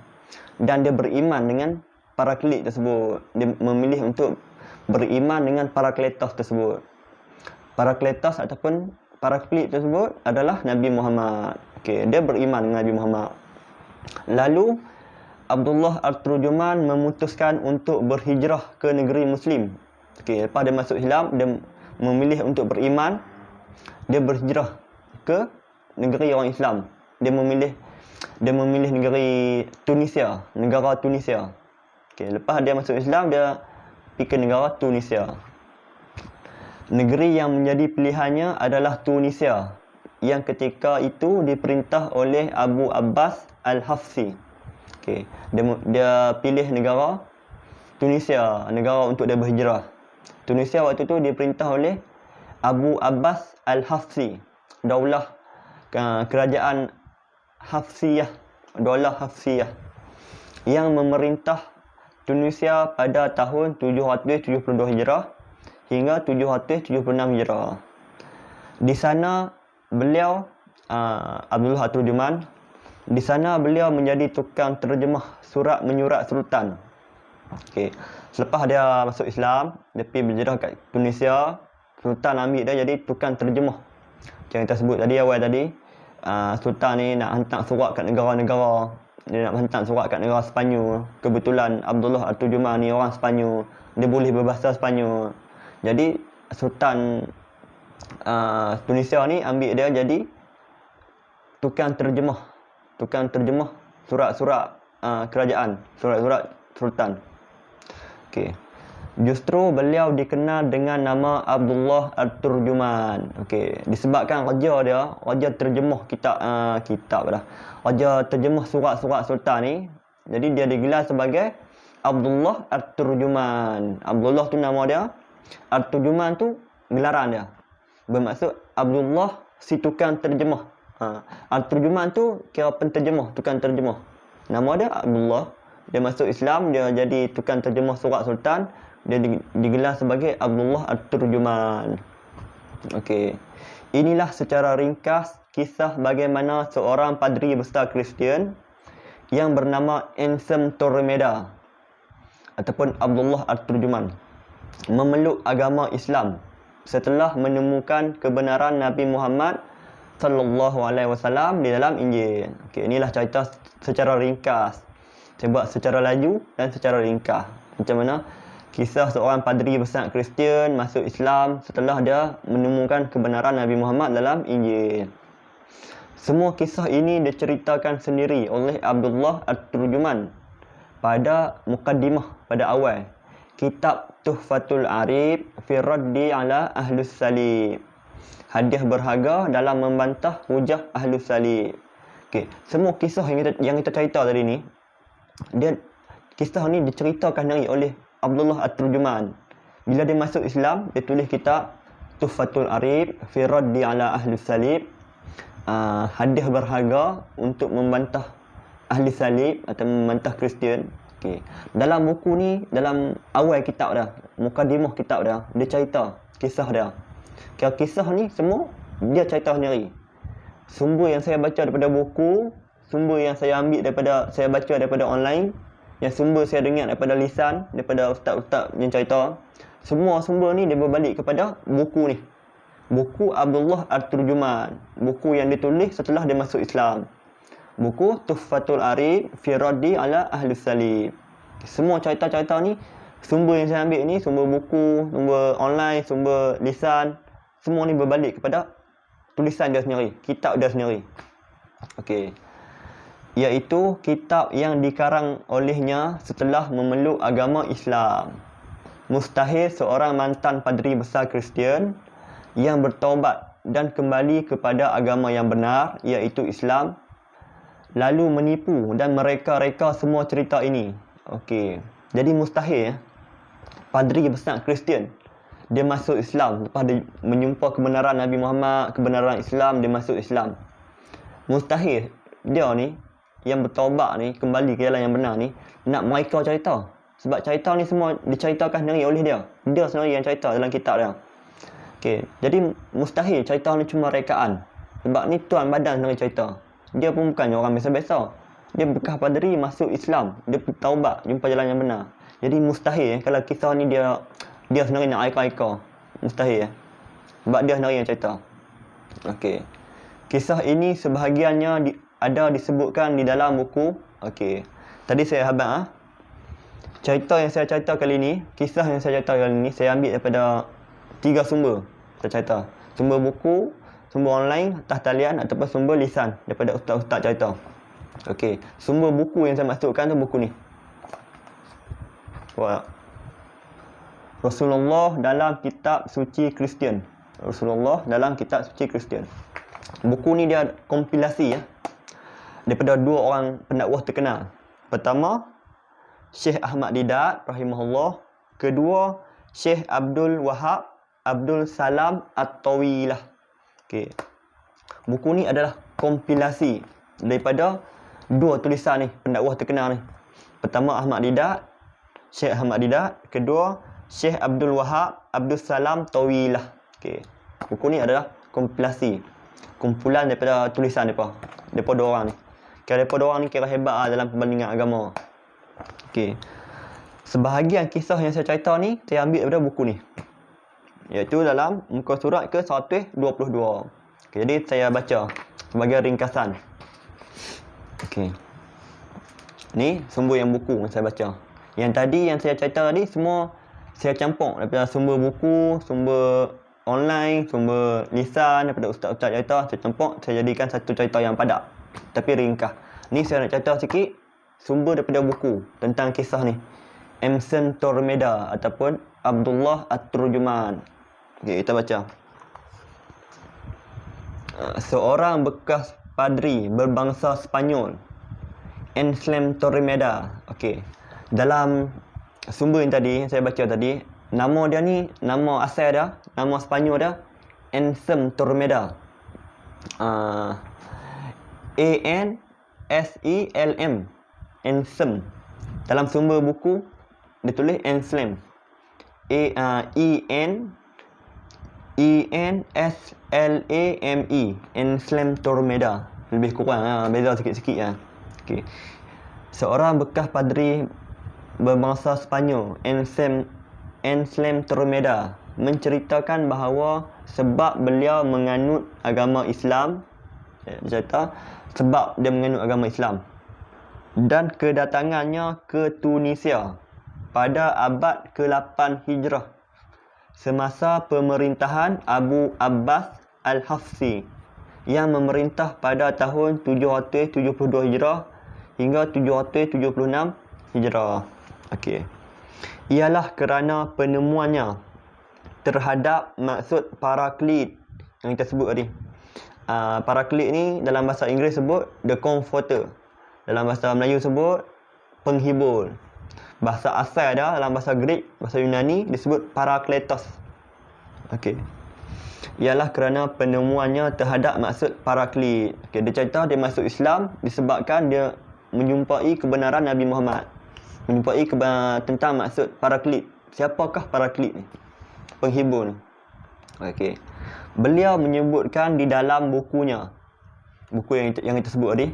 dan dia beriman dengan paraklit tersebut. Dia memilih untuk beriman dengan Parakletos tersebut. Parakletos ataupun paraklit tersebut adalah Nabi Muhammad. Okay, dia beriman dengan Nabi Muhammad. Lalu Abdullah At-Turjuman memutuskan untuk berhijrah ke negeri Muslim. Okay, lepas dia masuk Islam, dia memilih untuk beriman. Dia berhijrah ke negeri orang Islam. Dia memilih negeri Tunisia, negara Tunisia. Okay, lepas dia masuk Islam, dia pergi ke negara Tunisia. Negeri yang menjadi pilihannya adalah Tunisia, yang ketika itu diperintah oleh Abu Abbas Al-Hafsi. Okay. Dia pilih negara Tunisia, negara untuk dia berhijrah. Tunisia waktu tu diperintah oleh Abu Abbas Al-Hafsi, daulah kerajaan Hafsiyah, daulah Hafsiyah, yang memerintah Tunisia pada tahun 772 Hijrah hingga 776 Hijrah. Di sana beliau Abdullah At-Turjuman, di sana beliau menjadi tukang terjemah surat menyurat sultan. Okey. Selepas dia masuk Islam, dia pergi berhijrah kat Tunisia, sultan ambil dia jadi tukang terjemah. Yang kita sebut tadi awal tadi, sultan ni nak hantar surat kat negara-negara. Dia nak hantar surat kat negara Sepanyol. Kebetulan Abdullah At-Turjuman ni orang Sepanyol, dia boleh berbahasa Sepanyol. Jadi sultan Tunisia ni ambil dia jadi tukang terjemah surat-surat kerajaan, surat-surat sultan. Okey. Justru beliau dikenal dengan nama Abdullah At-Turjuman. Okey, disebabkan raja terjemah raja terjemah surat-surat sultan ni, jadi dia digelar sebagai Abdullah At-Turjuman. Abdullah tu nama dia, At-Turjuman tu gelaran dia. Bermaksud Abdullah si tukang terjemah. At-Turjuman tu kira penterjemah, tukang terjemah. Nama dia Abdullah. Dia masuk Islam, dia jadi tukang terjemah surat sultan. Dia digelar sebagai Abdullah At-Turjuman. Okey. Inilah secara ringkas kisah bagaimana seorang padri besar Kristian yang bernama Anselm Torremeda ataupun Abdullah At-Turjuman memeluk agama Islam setelah menemukan kebenaran Nabi Muhammad sallallahu alaihi wasallam di dalam Injil. Okey, inilah cerita secara ringkas. Saya buat secara laju dan secara ringkas. Macam mana kisah seorang padri besar Kristian masuk Islam setelah dia menemukan kebenaran Nabi Muhammad dalam Injil. Semua kisah ini diceritakan sendiri oleh Abdullah At-Turjuman pada mukaddimah, pada awal kitab Tuhfatul Arif fi Raddi ala Ahlus Salib. Hadiah berharga dalam membantah hujah Ahlus Salib. Okey, semua kisah yang kita cerita tadi ni, kisah ni diceritakan sendiri oleh Abdullah At-Turjuman. Bila dia masuk Islam, dia tulis kitab Tuhfatul Arif fi Raddi ala Ahlus Salib. Hadiah berharga untuk membantah Ahli Salib atau membantah Kristian. Okay. Dalam buku ni, dalam awal kitab dah, mukadimah kitab dah, dia cerita kisah dia. Kisah ni semua dia cerita sendiri. Sumber yang saya baca daripada buku, sumber yang saya ambil saya baca daripada online, yang sumber saya dengar daripada lisan, daripada ustaz-ustaz yang cerita, semua sumber ni dia berbalik kepada buku ni. Buku Abdullah At-Turjuman, buku yang ditulis setelah dia masuk Islam. Buku Tuhfatul Arif fi Raddi ala Ahlus Salib. Semua cerita-cerita ni, sumber yang saya ambil ni, sumber buku, sumber online, sumber lisan, semua ni berbalik kepada tulisan dia sendiri, kitab dia sendiri. Okey. Iaitu kitab yang dikarang olehnya setelah memeluk agama Islam. Mustahil seorang mantan padri besar Kristian yang bertaubat dan kembali kepada agama yang benar, iaitu Islam, lalu menipu dan mereka-reka semua cerita ini. Okey. Jadi mustahil padri besar Kristian. Dia masuk Islam. Lepas dia menyumpah kebenaran Nabi Muhammad, kebenaran Islam, dia masuk Islam. Mustahil dia ni yang bertaubat ni, kembali ke jalan yang benar ni, nak mereka cerita. Sebab cerita ni semua diceritakan sendiri oleh dia. Dia sendiri yang cerita dalam kitab dia. Okey, jadi mustahil cerita ni cuma rekaan. Sebab ni tuan badan sendiri cerita. Dia pun bukannya orang biasa-biasa. Dia bekas padri masuk Islam. Dia taubat, jumpa jalan yang benar. Jadi mustahil kalau kisah ni dia sendiri nak reka-reka. Mustahil. Sebab dia sendiri yang cerita. Okey. Kisah ini sebahagiannya ada disebutkan di dalam buku. Okey. Tadi saya habaq cerita yang saya cerita kali ni, kisah yang saya cerita kali ni saya ambil daripada 3 sumber. Saya cerita. Sumber buku, sumber online atas talian ataupun sumber lisan daripada ustaz-ustaz cerita. Okey. Sumber buku yang saya masukkan tu buku ni. Wah. Rasulullah dalam kitab suci Kristian. Rasulullah dalam kitab suci Kristian. Buku ni dia kompilasi daripada 2 orang pendakwah terkenal. Pertama, Syekh Ahmad Didat rahimahullah. Kedua, Syekh Abdul Wahab Abdul Salam At-Tawilah. Okey. Buku ni adalah kompilasi daripada 2 tulisan ni, pendakwah terkenal ni. Pertama Ahmad Didat, Syekh Ahmad Didat. Kedua, Syekh Abdul Wahab Abdul Salam Tawilah. Okey. Buku ni adalah kompilasi, kumpulan daripada tulisan depa. Depa 2 orang ni. Kira depa 2 orang ni kira hebat dalam perbandingan agama. Okey. Sebahagian kisah yang saya cerita ni saya ambil daripada buku ni. Iaitu dalam muka surat ke 122. Okey, jadi saya baca sebagai ringkasan. Okey. Ni sumber yang buku yang saya baca. Yang tadi yang saya cerita tadi semua saya campur daripada sumber buku, sumber online, sumber lisan daripada ustaz-ustaz cerita, saya campur, saya jadikan satu cerita yang padat tapi ringkas. Ni saya nak cerita sikit sumber daripada buku tentang kisah ni. Emson Tormeda ataupun Abdullah At-Turjuman. Okey, kita baca. Seorang bekas padri berbangsa Spanyol, Anselm Tormeda. Okey. Dalam sumber yang tadi saya baca tadi, nama dia ni, nama asal dia, nama Sepanyol dia Anselm Tormeda. A-N-S-E-L-M. Anselm. Dalam sumber buku dia tulis Anselm. E-N-S-L-A-M-E. Anselm Tormeda. Lebih kurang beza sikit-sikit Okey. Seorang bekas padri berbangsa Sepanyol, Anselm Tormeda, menceritakan bahawa sebab beliau menganut agama Islam, sebab dia menganut agama Islam dan kedatangannya ke Tunisia pada abad ke-8 Hijrah semasa pemerintahan Abu Abbas Al-Hafsi yang memerintah pada tahun 772 Hijrah hingga 776 Hijrah. Okey. Ialah kerana penemuannya terhadap maksud paraklit yang kita sebut tadi. Paraklit ni dalam bahasa Inggeris sebut the comforter. Dalam bahasa Melayu sebut penghibur. Bahasa asal dia dalam bahasa Greek, bahasa Yunani disebut parakletos. Okey. Ialah kerana penemuannya terhadap maksud paraklit. Okey, dia cerita dia masuk Islam disebabkan dia menjumpai kebenaran Nabi Muhammad. Menjumpai tentang maksud paraklit. Siapakah paraklit ni? Penghibur ni. Okey. Beliau menyebutkan di dalam bukunya, buku yang kita sebut tadi.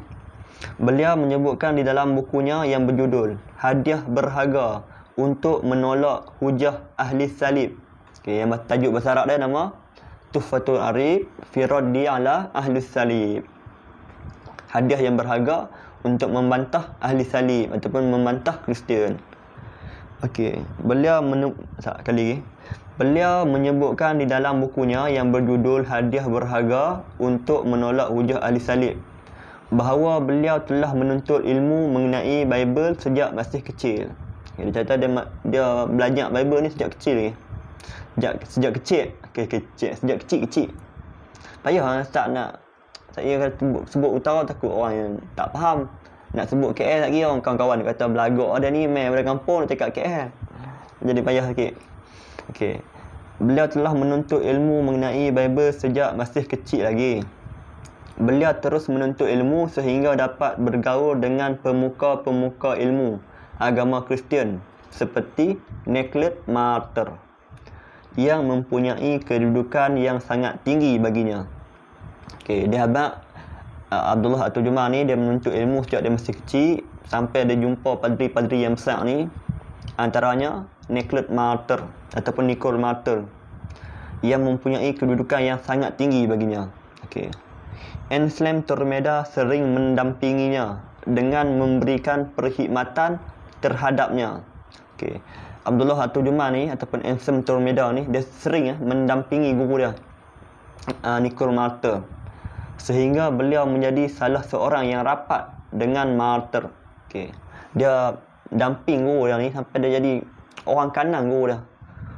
Beliau menyebutkan di dalam bukunya yang berjudul Hadiah Berharga untuk Menolak Hujah Ahli Salib. Okey, yang tajuk bahasa Arab dia nama Tuhfatul Arif fi Raddi ala Ahli Salib. Hadiah yang berharga untuk membantah ahli salib ataupun membantah Kristian. Okey, beliau menyebutkan di dalam bukunya yang berjudul Hadiah Berharga untuk Menolak Hujah Ahli Salib bahawa beliau telah menuntut ilmu mengenai Bible sejak masih kecil. Dia kata dia belajar Bible ni sejak kecil lagi. Sejak kecil. Sejak kecil. Payah start nak saya sebut utara takut orang yang tak faham. Nak sebut KL lagi orang kawan-kawan kata belagak ada ni main daripada kampung nak cakap KL. jadi payah sikit. Okey. Beliau telah menuntut ilmu mengenai Bible sejak masih kecil lagi. Beliau terus menuntut ilmu sehingga dapat bergaul dengan pemuka-pemuka ilmu agama Kristian seperti Nicholas Martyr yang mempunyai kedudukan yang sangat tinggi baginya. Okey, dia Abdullah At-Tarjumah ni dia menuntut ilmu sejak dia masih kecil sampai dia jumpa padri-padri yang besar ni, antaranya Nicholas Martyr ataupun Nicole Martyr yang mempunyai kedudukan yang sangat tinggi baginya. Okey. Anselm Tormeda sering mendampinginya dengan memberikan perkhidmatan terhadapnya. Okey. Abdullah At-Tarjumah ni ataupun Anselm Tormeda ni dia sering mendampingi guru dia, Nicole Martyr, sehingga beliau menjadi salah seorang yang rapat dengan Martyr. Okey. Dia damping guru dia ni sampai dia jadi orang kanan guru dia,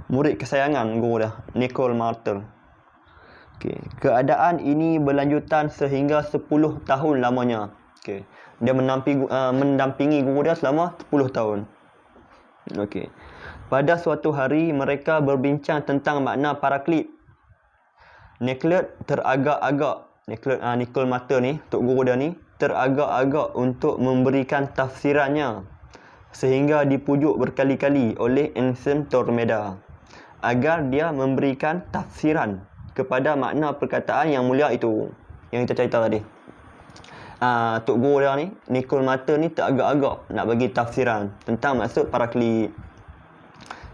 murid kesayangan guru dia, Nicole Martyr. Okey, keadaan ini berlanjutan sehingga 10 tahun lamanya. Okey, dia mendampingi guru dia selama 10 tahun. Okey. Pada suatu hari mereka berbincang tentang makna paraklit. Nicole Martyr ni, tok guru dia ni, teragak-agak untuk memberikan tafsirannya sehingga dipujuk berkali-kali oleh Anselm Tormeda agar dia memberikan tafsiran kepada makna perkataan yang mulia itu yang kita cerita tadi. Tok guru dia ni, Nicole Martyr ni, teragak-agak nak bagi tafsiran tentang maksud paraklit.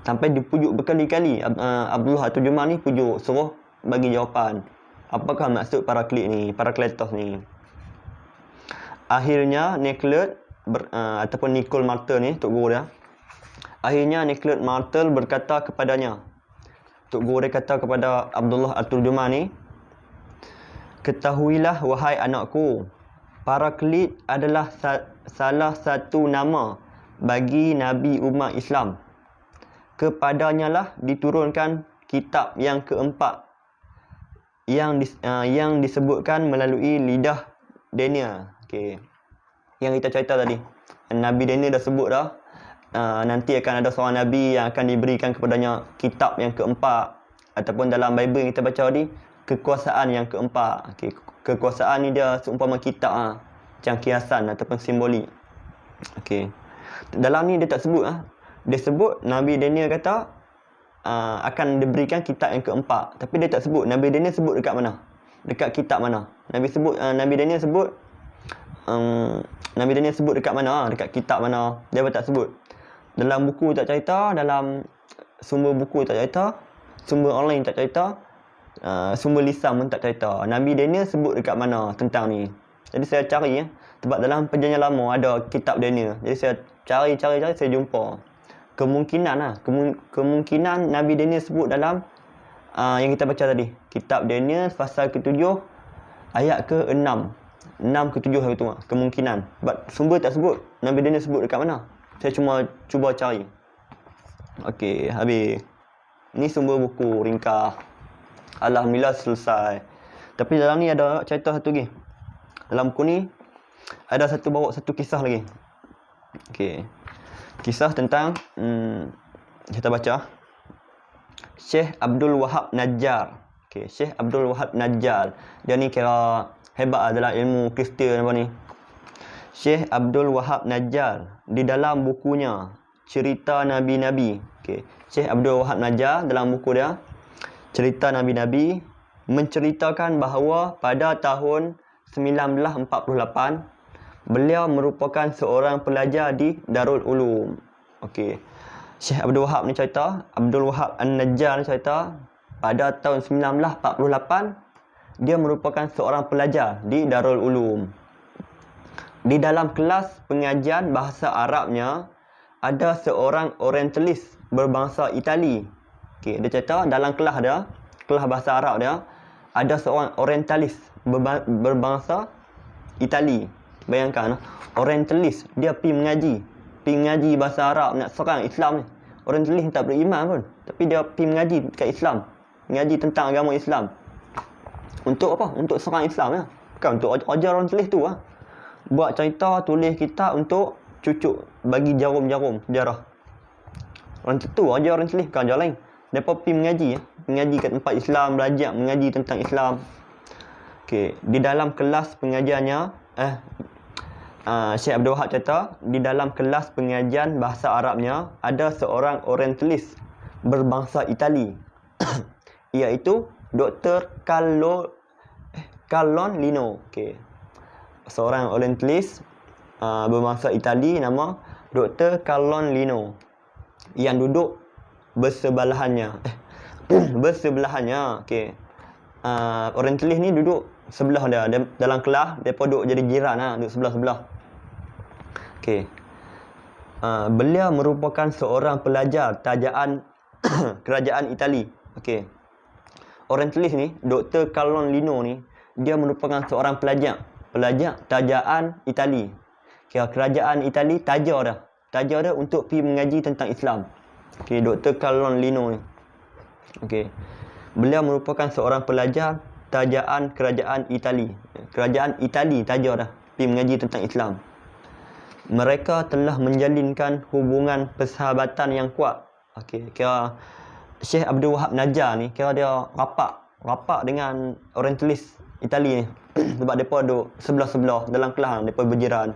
Sampai dipujuk berkali-kali. Abdullah At-Tarjumah ni pujuk, suruh bagi jawapan. Apakah maksud paraklit ni, parakletos ni? Akhirnya Nicole ataupun Nicole Martyr ni, tok guru dia. Akhirnya Nicole Martyr berkata kepadanya. Tok guru dia kata kepada Abdullah At-Tarjumah ni, "Ketahuilah wahai anakku, paraklit adalah salah satu nama bagi Nabi umat Islam. Kepadanya lah diturunkan kitab yang keempat yang disebutkan melalui lidah Daniel." Okey. Yang kita cerita tadi, Nabi Daniel dah sebut dah, nanti akan ada seorang Nabi yang akan diberikan kepadanya kitab yang keempat, ataupun dalam Bible yang kita baca tadi, kekuasaan yang keempat. Okey, kekuasaan ni dia seumpama kitab, macam kiasan ataupun simbolik. Okey. Dalam ni dia tak sebut Dia sebut Nabi Daniel kata akan diberikan kitab yang keempat, tapi dia tak sebut Nabi Daniel sebut dekat mana, dekat kitab mana. Nabi Daniel sebut dekat mana, dekat kitab mana, dia pun tak sebut. Dalam buku tak cerita, dalam sumber buku tak cerita, sumber online tak cerita, sumber lisan pun tak cerita Nabi Daniel sebut dekat mana tentang ni. Jadi saya cari sebab dalam Perjanjian Lama ada kitab Daniel. Jadi saya cari saya jumpa kemungkinan Nabi Daniel sebut dalam yang kita baca tadi, kitab Daniel pasal ke-7 ayat ke-6 ke-7 itu kemungkinan. Sebab sumber tak sebut Nabi Daniel sebut dekat mana. Saya cuma cuba cari. Okey, habis. Ni sumber buku ringkas. Alhamdulillah selesai. Tapi dalam ni ada cerita satu lagi. Dalam buku ni ada bawa satu kisah lagi. Okey. Kisah tentang kita baca Syekh Abdul Wahab Najjar. Okey, Syekh Abdul Wahab Najjar. Dia ni kira hebat dalam ilmu Kristian apa ni. Syekh Abdul Wahab Najjar di dalam bukunya Cerita Nabi-Nabi. Okey, Syekh Abdul Wahab Najjar dalam buku dia Cerita Nabi-Nabi menceritakan bahawa pada tahun 1948 beliau merupakan seorang pelajar di Darul Ulum. Okey. Syekh Abdul Wahab ni cerita, Abdul Wahab An-Najjar ni cerita, pada tahun 1948 dia merupakan seorang pelajar di Darul Ulum. Di dalam kelas pengajian bahasa Arabnya ada seorang orientalis berbangsa Itali. Okey, dia cerita dalam kelas bahasa Arab dia, ada seorang orientalis berbangsa Itali. Bayangkan, orientalis dia pergi mengaji bahasa Arab, nak serang Islam ni. Orientalis tak beriman pun, tapi dia pergi mengaji dekat Islam, mengaji tentang agama Islam. Untuk apa? Untuk serang Islam ya. Bukan untuk ajar orientalis tu Buat cerita, tulis kitab untuk cucuk bagi jarum-jarum sejarah. Orang tu aja orientalis, bukan ajar lain. Mereka pergi mengaji, mengaji kat tempat Islam, belajar mengaji tentang Islam. Okey, di dalam kelas pengajiannya, Syekh Abdul Wahab cerita, di dalam kelas pengajian bahasa Arabnya ada seorang orientalis berbangsa Itali iaitu Dr. Carlon Lino. Okey. Seorang orientalis berbangsa Itali nama Dr. Carlon Lino yang duduk bersebelahannya. Bersebelahannya. Okey. Orientalis ni duduk sebelah dia dalam kelas, depa duduk jadi jiran duduk sebelah-sebelah. Okey. Beliau merupakan seorang pelajar tajaan kerajaan Itali. Okey. Orientalis ni, Dr. Carlon Lino ni, dia merupakan seorang pelajar tajaan Itali. Kira kerajaan Itali tajar dia untuk pergi mengaji tentang Islam. Okey, Dr. Carlon Lino ni. Okey. Beliau merupakan seorang pelajar tajaan kerajaan Itali. Kerajaan Itali tajar dah pergi mengaji tentang Islam. Mereka telah menjalinkan hubungan persahabatan yang kuat. Okey, kira Syekh Abdul Wahab Najjar ni kira dia rapat dengan orientalis Itali ni. Sebab depa duduk sebelah-sebelah dalam kelas, depa berjiran.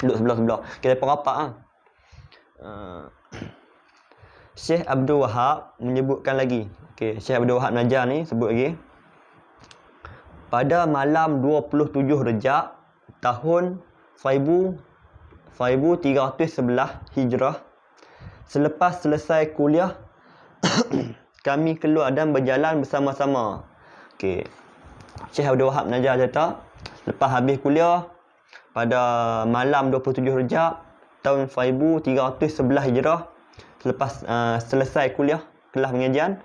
Duduk sebelah-sebelah. Kira depa rapat Syekh Abdul Wahab menyebutkan lagi. Okey, Syekh Abdul Wahab Najjar ni sebut lagi. Pada malam 27 Rejab tahun 1311 Hijrah, selepas selesai kuliah kami keluar dan berjalan bersama-sama. Okey. Syekh Abdul Wahab Najjar cerita, lepas habis kuliah pada malam 27 Rejab tahun 1311 Hijrah, selepas selesai kuliah kelas pengajian,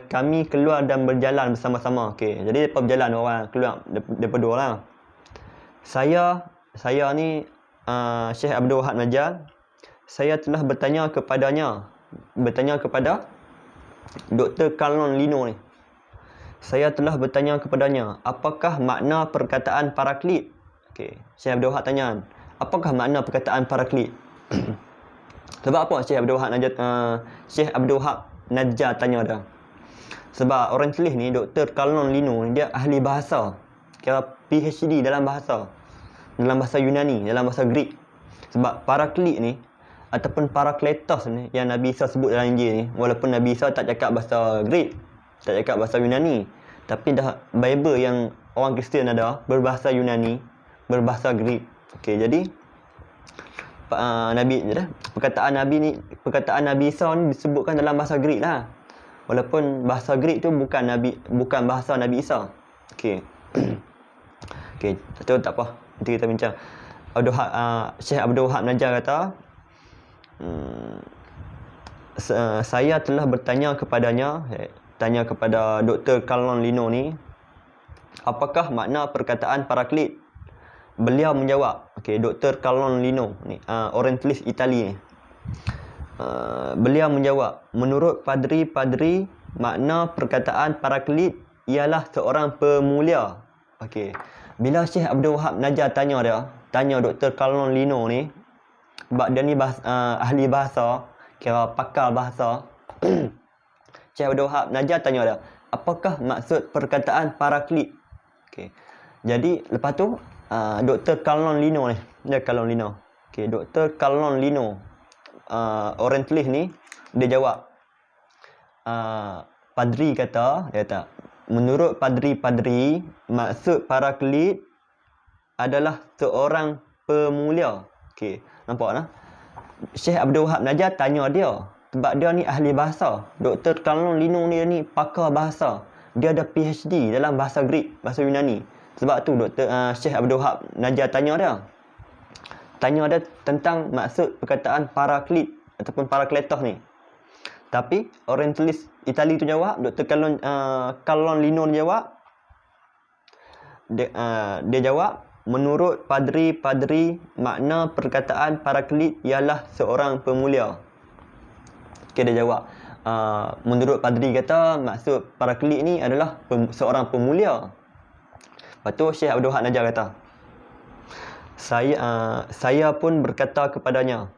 kami keluar dan berjalan bersama-sama. Okey, jadi depa berjalan orang keluar depa dua lah. Saya ni Syekh Abdul Wahab Najjar, saya telah bertanya kepada Dr. Carlon Lino ni. Saya telah bertanya kepadanya, apakah makna perkataan paraklit? Okey, Syekh Abdul Wahab tanya, apakah makna perkataan paraklit? Sebab apa Syekh Abdul Wahab Najjar tanya dia? Sebab orientalis ni, Dr. Carlon Lino ni, dia ahli bahasa. Kira PhD dalam bahasa Yunani, dalam bahasa Greek. Sebab paraklit ni ataupun parakletos ni yang Nabi Isa sebut dalam Injil ni, walaupun Nabi Isa tak cakap bahasa Greek, tak cakap bahasa Yunani, tapi dah Bible yang orang Kristian ada berbahasa Yunani, berbahasa Greek. Okey, jadi perkataan Nabi Isa ni disebutkan dalam bahasa Greek lah. Walaupun bahasa Greek tu bukan bahasa Nabi Isa. Okey. Okey, itu tak apa. Nanti kita bincang. Syekh Abdul Wahab Najjar kata, saya telah bertanya kepada Dr. Carlon Lino ni, apakah makna perkataan paraklit? Beliau menjawab, okey, Dr. Carlon Lino ni, orientalis Itali ni. Beliau menjawab, menurut padri-padri, makna perkataan paraklit ialah seorang pemulia. Okey. Bila Syekh Abdul Wahab Najjar tanya Dr. Carlon Lino ni, sebab dia ni ahli bahasa, kira pakar bahasa. Syekh Abdul Wahab Najjar tanya dia, apakah maksud perkataan paraklit? Okey. Jadi lepas tu Dr. Carlon Lino ni, Okey, Dr. Carlon Lino, orientalis ni, dia jawab, padri kata, menurut padri-padri, maksud paraklit adalah seorang pemulia. Okey, nampak tak? Syekh Abdul Wahab Najjar tanya dia, sebab dia ni ahli bahasa. Dr. Carlon Lino ni pakar bahasa. Dia ada PhD dalam bahasa Greek, bahasa Yunani. Sebab tu Syekh Abdul Wahab Najjar tanya dia tentang maksud perkataan paraklit ataupun parakletos ni. Tapi orientalis Itali tu jawab, Dr. Carlon Lino jawab, dia jawab, menurut padri-padri, makna perkataan paraklit ialah seorang pemulia. Okay, dia jawab, menurut padri kata maksud paraklit ni adalah seorang pemulia. Lepas tu Syekh Abdul Wahab Najjar kata, Saya pun berkata kepadanya.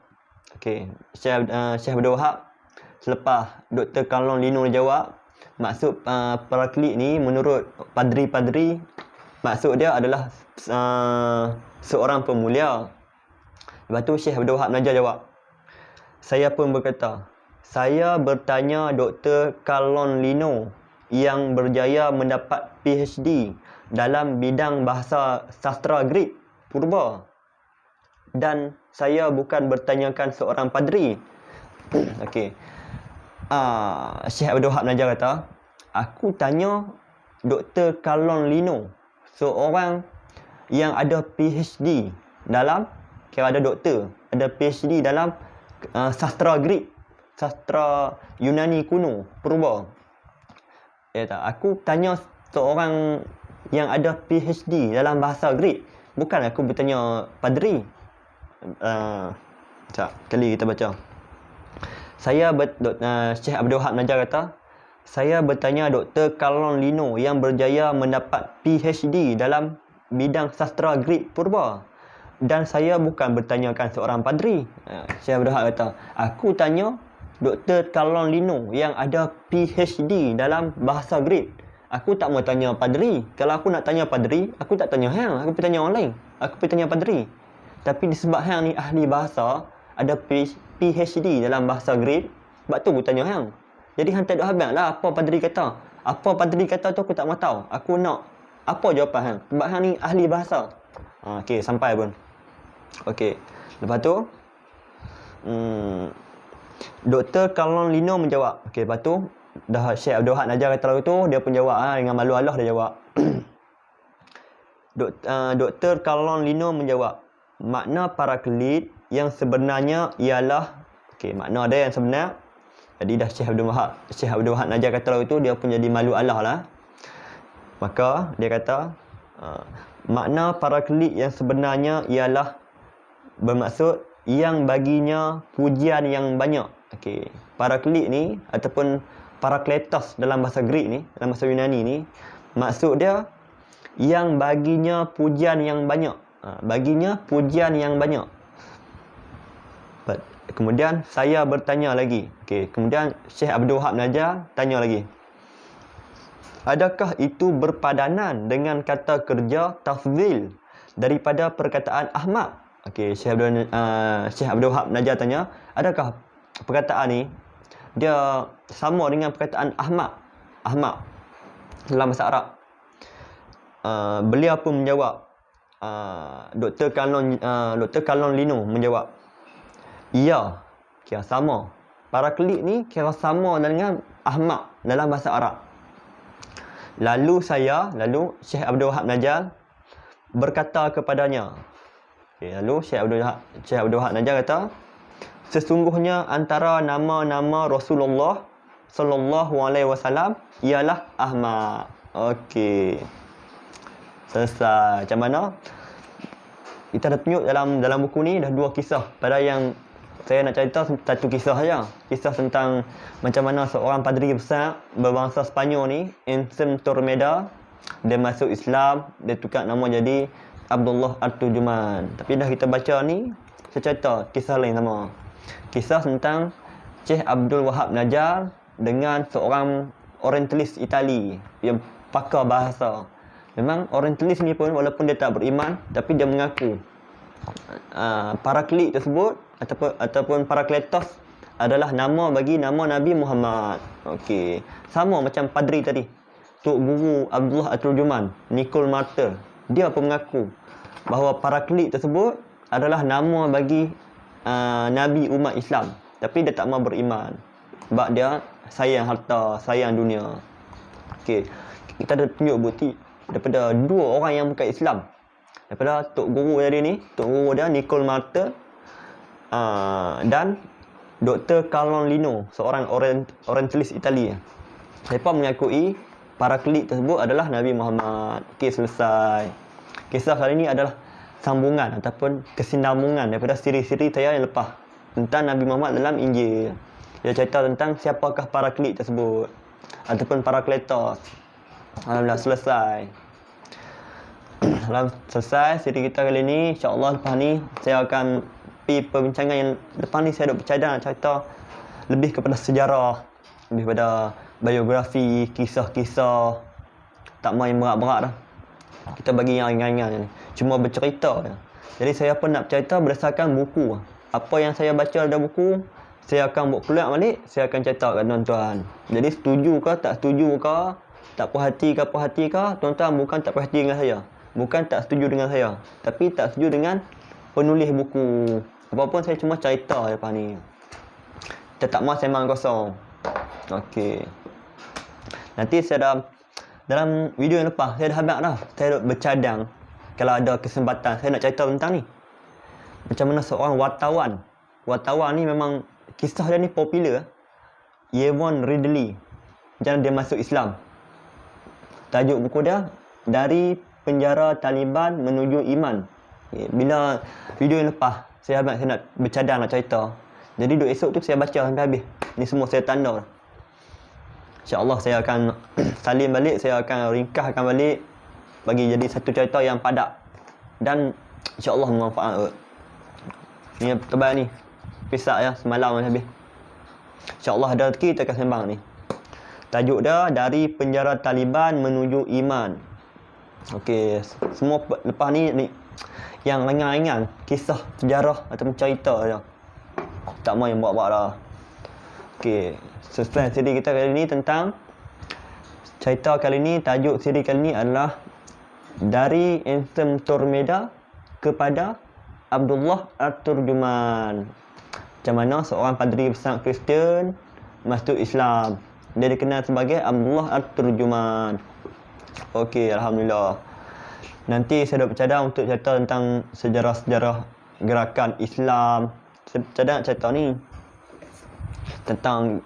Okey, Syekh Abdul Wahab selepas Dr. Karlon Lino jawab, maksud paraklit ni menurut padri-padri, maksud dia adalah seorang pemulia. Lepas tu Syekh Abdul Wahab Najar jawab, saya pun berkata, saya bertanya Dr. Karlon Lino yang berjaya mendapat PhD dalam bidang bahasa sastra Greek purba. Dan saya bukan bertanyakan seorang padri. Okey. Syekh Abdul Wahab Najar kata, aku tanya Dr. Karlon Lino, seorang yang ada PhD dalam, kira ada doktor, ada PhD dalam sastra Greek, sastra Yunani kuno, purba. Ya tak? Aku tanya seorang yang ada PhD dalam bahasa Greek, bukan aku bertanya padri. Kali kita baca. Syekh Abdul Wahab Najar kata, saya bertanya Dr. Karlon Lino yang berjaya mendapat PhD dalam bidang sastra Greek purba. Dan saya bukan bertanyakan seorang padri. Syekh Abdul Wahab kata, aku tanya Dr. Karlon Lino yang ada PhD dalam bahasa Greek. Aku tak mau tanya padri. Kalau aku nak tanya padri, aku tak tanya hang, aku pergi tanya orang lain. Aku pergi tanya padri. Tapi disebab hang ni ahli bahasa, ada PhD dalam bahasa Greek, sebab tu aku tanya hang. Jadi hang tak ada habis lah apa padri kata. Apa padri kata tu aku tak mau tahu. Aku nak apa jawapan hang. Sebab hang ni ahli bahasa. Okey, sampai pun. Okey. Lepas tu Dr. Karlon Lino menjawab. Okey, lepas tu dah Syekh Abdul Wahab Najar kata lalu tu, dia pun jawab dengan malu Allah dia jawab. Dr. Karlon Lino menjawab, makna paraklit yang sebenarnya ialah, okey, makna dia yang sebenar. Jadi dah Syekh Abdul Wahab Najar kata lalu tu, dia pun jadi malu Allah lah. Maka dia kata, makna paraklit yang sebenarnya ialah bermaksud yang baginya pujian yang banyak. Okey, paraklit ni ataupun parakletos dalam bahasa Greek ni, dalam bahasa Yunani ni, maksud dia yang baginya pujian yang banyak. Baginya pujian yang banyak. Kemudian saya bertanya lagi. Okey, kemudian Syekh Abdul Wahab Najar tanya lagi. Adakah itu berpadanan dengan kata kerja tafdhil daripada perkataan Ahmad? Okey, Syekh Abdul Wahab Najar tanya, adakah perkataan ni dia sama dengan perkataan Ahmad dalam bahasa Arab? Beliau pun menjawab, Dr. Karlon Lino menjawab, ya, kira sama. Paraklit ni kira sama dengan Ahmad dalam bahasa Arab. Lalu Syekh Abdul Wahab Najar berkata kepadanya. Okay, lalu Syekh Abdul Wahab Najar kata, sesungguhnya antara nama-nama Rasulullah sallallahu alaihi wasallam ialah Ahmad. Okey. Selesai. Macam mana? Kita dah tunjuk dalam buku ni dah dua kisah. Pada yang saya nak cerita satu kisah saja. Kisah tentang macam mana seorang padri besar berbangsa Sepanyol ni, Ensem Tormeda, dia masuk Islam, dia tukar nama jadi Abdullah At-Turjuman. Tapi dah kita baca ni, saya cerita kisah lain sama. Kisah tentang Syekh Abdul Wahab Najar dengan seorang orientalis Itali yang pakar bahasa. Memang orientalis ni pun walaupun dia tak beriman, tapi dia mengaku paraklit tersebut ataupun parakletos adalah nama bagi nama Nabi Muhammad. Okey, sama macam padri tadi, Tok Guru Abdullah At-Turjuman, Nicole Martel, dia pun mengaku bahawa paraklit tersebut adalah nama bagi Nabi umat Islam, tapi dia tak mahu beriman sebab dia sayang harta, sayang dunia. Okey, kita ada tunjuk bukti daripada dua orang yang bukan Islam. Daripada Tok Guru tadi ni, Tok Guru dia Nicole Martel dan Dr. Karlon Lino, seorang orientalis Itali. Mereka mengakui paraklit tersebut adalah Nabi Muhammad. Okey, selesai. Kisah kali ini adalah sambungan ataupun kesinambungan daripada siri-siri saya yang lepas tentang Nabi Muhammad dalam Injil. Dia cerita tentang siapakah paraklit tersebut ataupun parakletos. Alhamdulillah, selesai. selesai siri kita kali ni. InsyaAllah lepas ni saya akan pergi perbincangan yang depan ni. Saya duk bercadang nak cerita lebih kepada sejarah, lebih pada biografi, kisah-kisah. Tak mahu yang berat-berat dah. Kita bagi yang ringan-ringan ni, cuma bercerita je. Jadi saya pun nak cerita berdasarkan buku. Apa yang saya baca dalam buku, saya akan buat keluar balik, saya akan cerita kat tuan-tuan. Jadi setuju ke tak setuju ke, tak puas hati ke, tuan-tuan bukan tak puas hati dengan saya, bukan tak setuju dengan saya, tapi tak setuju dengan penulis buku. Apa-apa saya cuma cerita lepas ni. Kita tak mahu sembang kosong. Okey. Nanti saya dalam video yang lepas saya dah habis dah. Saya duk bercadang kalau ada kesempatan saya nak cerita tentang ni. Macam mana seorang wartawan. Wartawan ni memang kisah dia ni popular. Yvonne Ridley. Macam dia masuk Islam. Tajuk buku dia Dari Penjara Taliban Menuju Iman. Bila video yang lepas saya nak bercadang nak cerita. Jadi duk esok tu saya baca sampai habis. Ni semua saya tanda dah. InsyaAllah saya akan salin balik, saya akan ringkaskan balik, bagi jadi satu cerita yang padat dan insyaAllah bermanfaat. Ni yang tebal ni, pisak ya, semalam habis. InsyaAllah ada rezeki kita akan sembang ni. Tajuk dia Dari Penjara Taliban Menuju Iman. Okey, semua lepas ni yang ringan-ringan, kisah sejarah ataupun cerita je. Tak mahu yang buat-buat dah. Okey, selesai siri kita kali ni tentang cerita kali ni. Tajuk siri kali ni adalah Dari Ansem Tormeda kepada Abdullah At-Turjuman. Macam mana seorang padri besar Kristian masuk Islam. Dia dikenal sebagai Abdullah At-Turjuman. Okey, alhamdulillah. Nanti saya dah bercadang untuk cerita tentang sejarah-sejarah gerakan Islam. Saya bercadang nak cerita ni tentang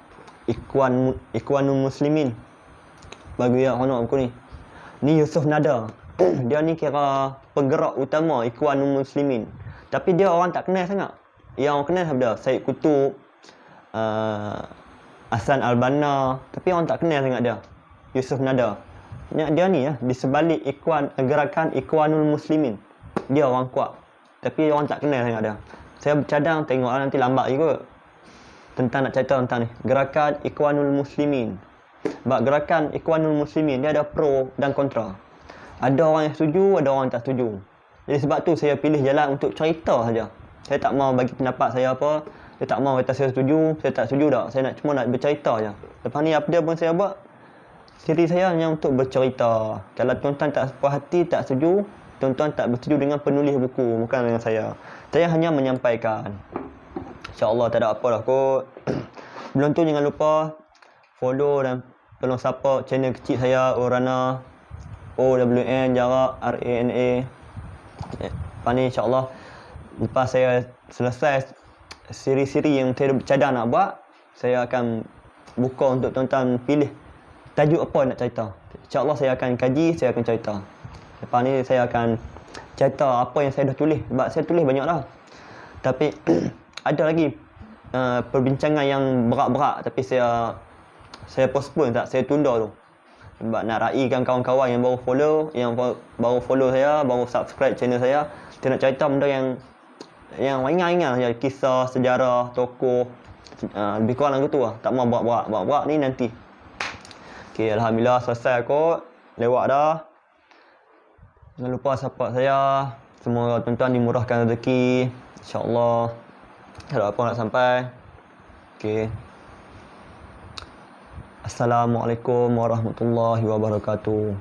Ikhwanul Muslimin. Bagi yang honor aku ni. Ni Yusuf Nada. Dia ni kira penggerak utama Ikhwanul Muslimin. Tapi dia orang tak kenal sangat. Yang orang kenal siapa dia? Said Qutb, Hasan Al-Banna. Tapi orang tak kenal sangat dia. Yusuf Nada. Dia ni ya, di sebalik gerakan Ikhwanul Muslimin. Dia orang kuat. Tapi orang tak kenal sangat dia. Saya bercadang tengok nanti lambat juga. Tentang nak cerita tentang ni, gerakan Ikhwanul Muslimin. Sebab gerakan Ikhwanul Muslimin dia ada pro dan kontra. Ada orang yang setuju, ada orang yang tak setuju. Jadi sebab tu saya pilih jalan untuk cerita saja. Saya tak mau bagi pendapat saya apa. Saya tak mau kata saya setuju, saya tak setuju tak. Saya cuma nak bercerita saja. Lepas ni apa dia pun saya buat, siri saya hanya untuk bercerita. Kalau tuan-tuan tak puas hati, tak setuju, tuan-tuan tak bersetuju dengan penulis buku, bukan dengan saya. Saya hanya menyampaikan. InsyaAllah tak ada apa dah kot. Sebelum tu jangan lupa follow dan tolong support channel kecil saya, Orana, OWN jarak RANA. Lepas ni insyaAllah lepas saya selesai siri-siri yang saya bercadang nak buat, saya akan buka untuk tuan-tuan pilih tajuk apa nak cerita. InsyaAllah saya akan kaji, saya akan cerita. Lepas ni saya akan cerita apa yang saya dah tulis. Sebab saya tulis banyak dah. Tapi ada lagi perbincangan yang berat-berat, tapi saya postpone tak, saya tunda tu. Sebab nak raikan kawan-kawan yang baru follow saya, baru subscribe channel saya. Saya nak cerita benda yang ringan-ringan saja, kisah, sejarah, tokoh, lebih kurang lagu tu lah. Tak mau buat ni nanti. Okey, alhamdulillah selesai kot. Lewat dah. Jangan lupa support saya. Semoga tuan-tuan dimurahkan rezeki. InsyaAllah. Tak ada apa nak sampai. Okey. Assalamualaikum warahmatullahi wabarakatuh.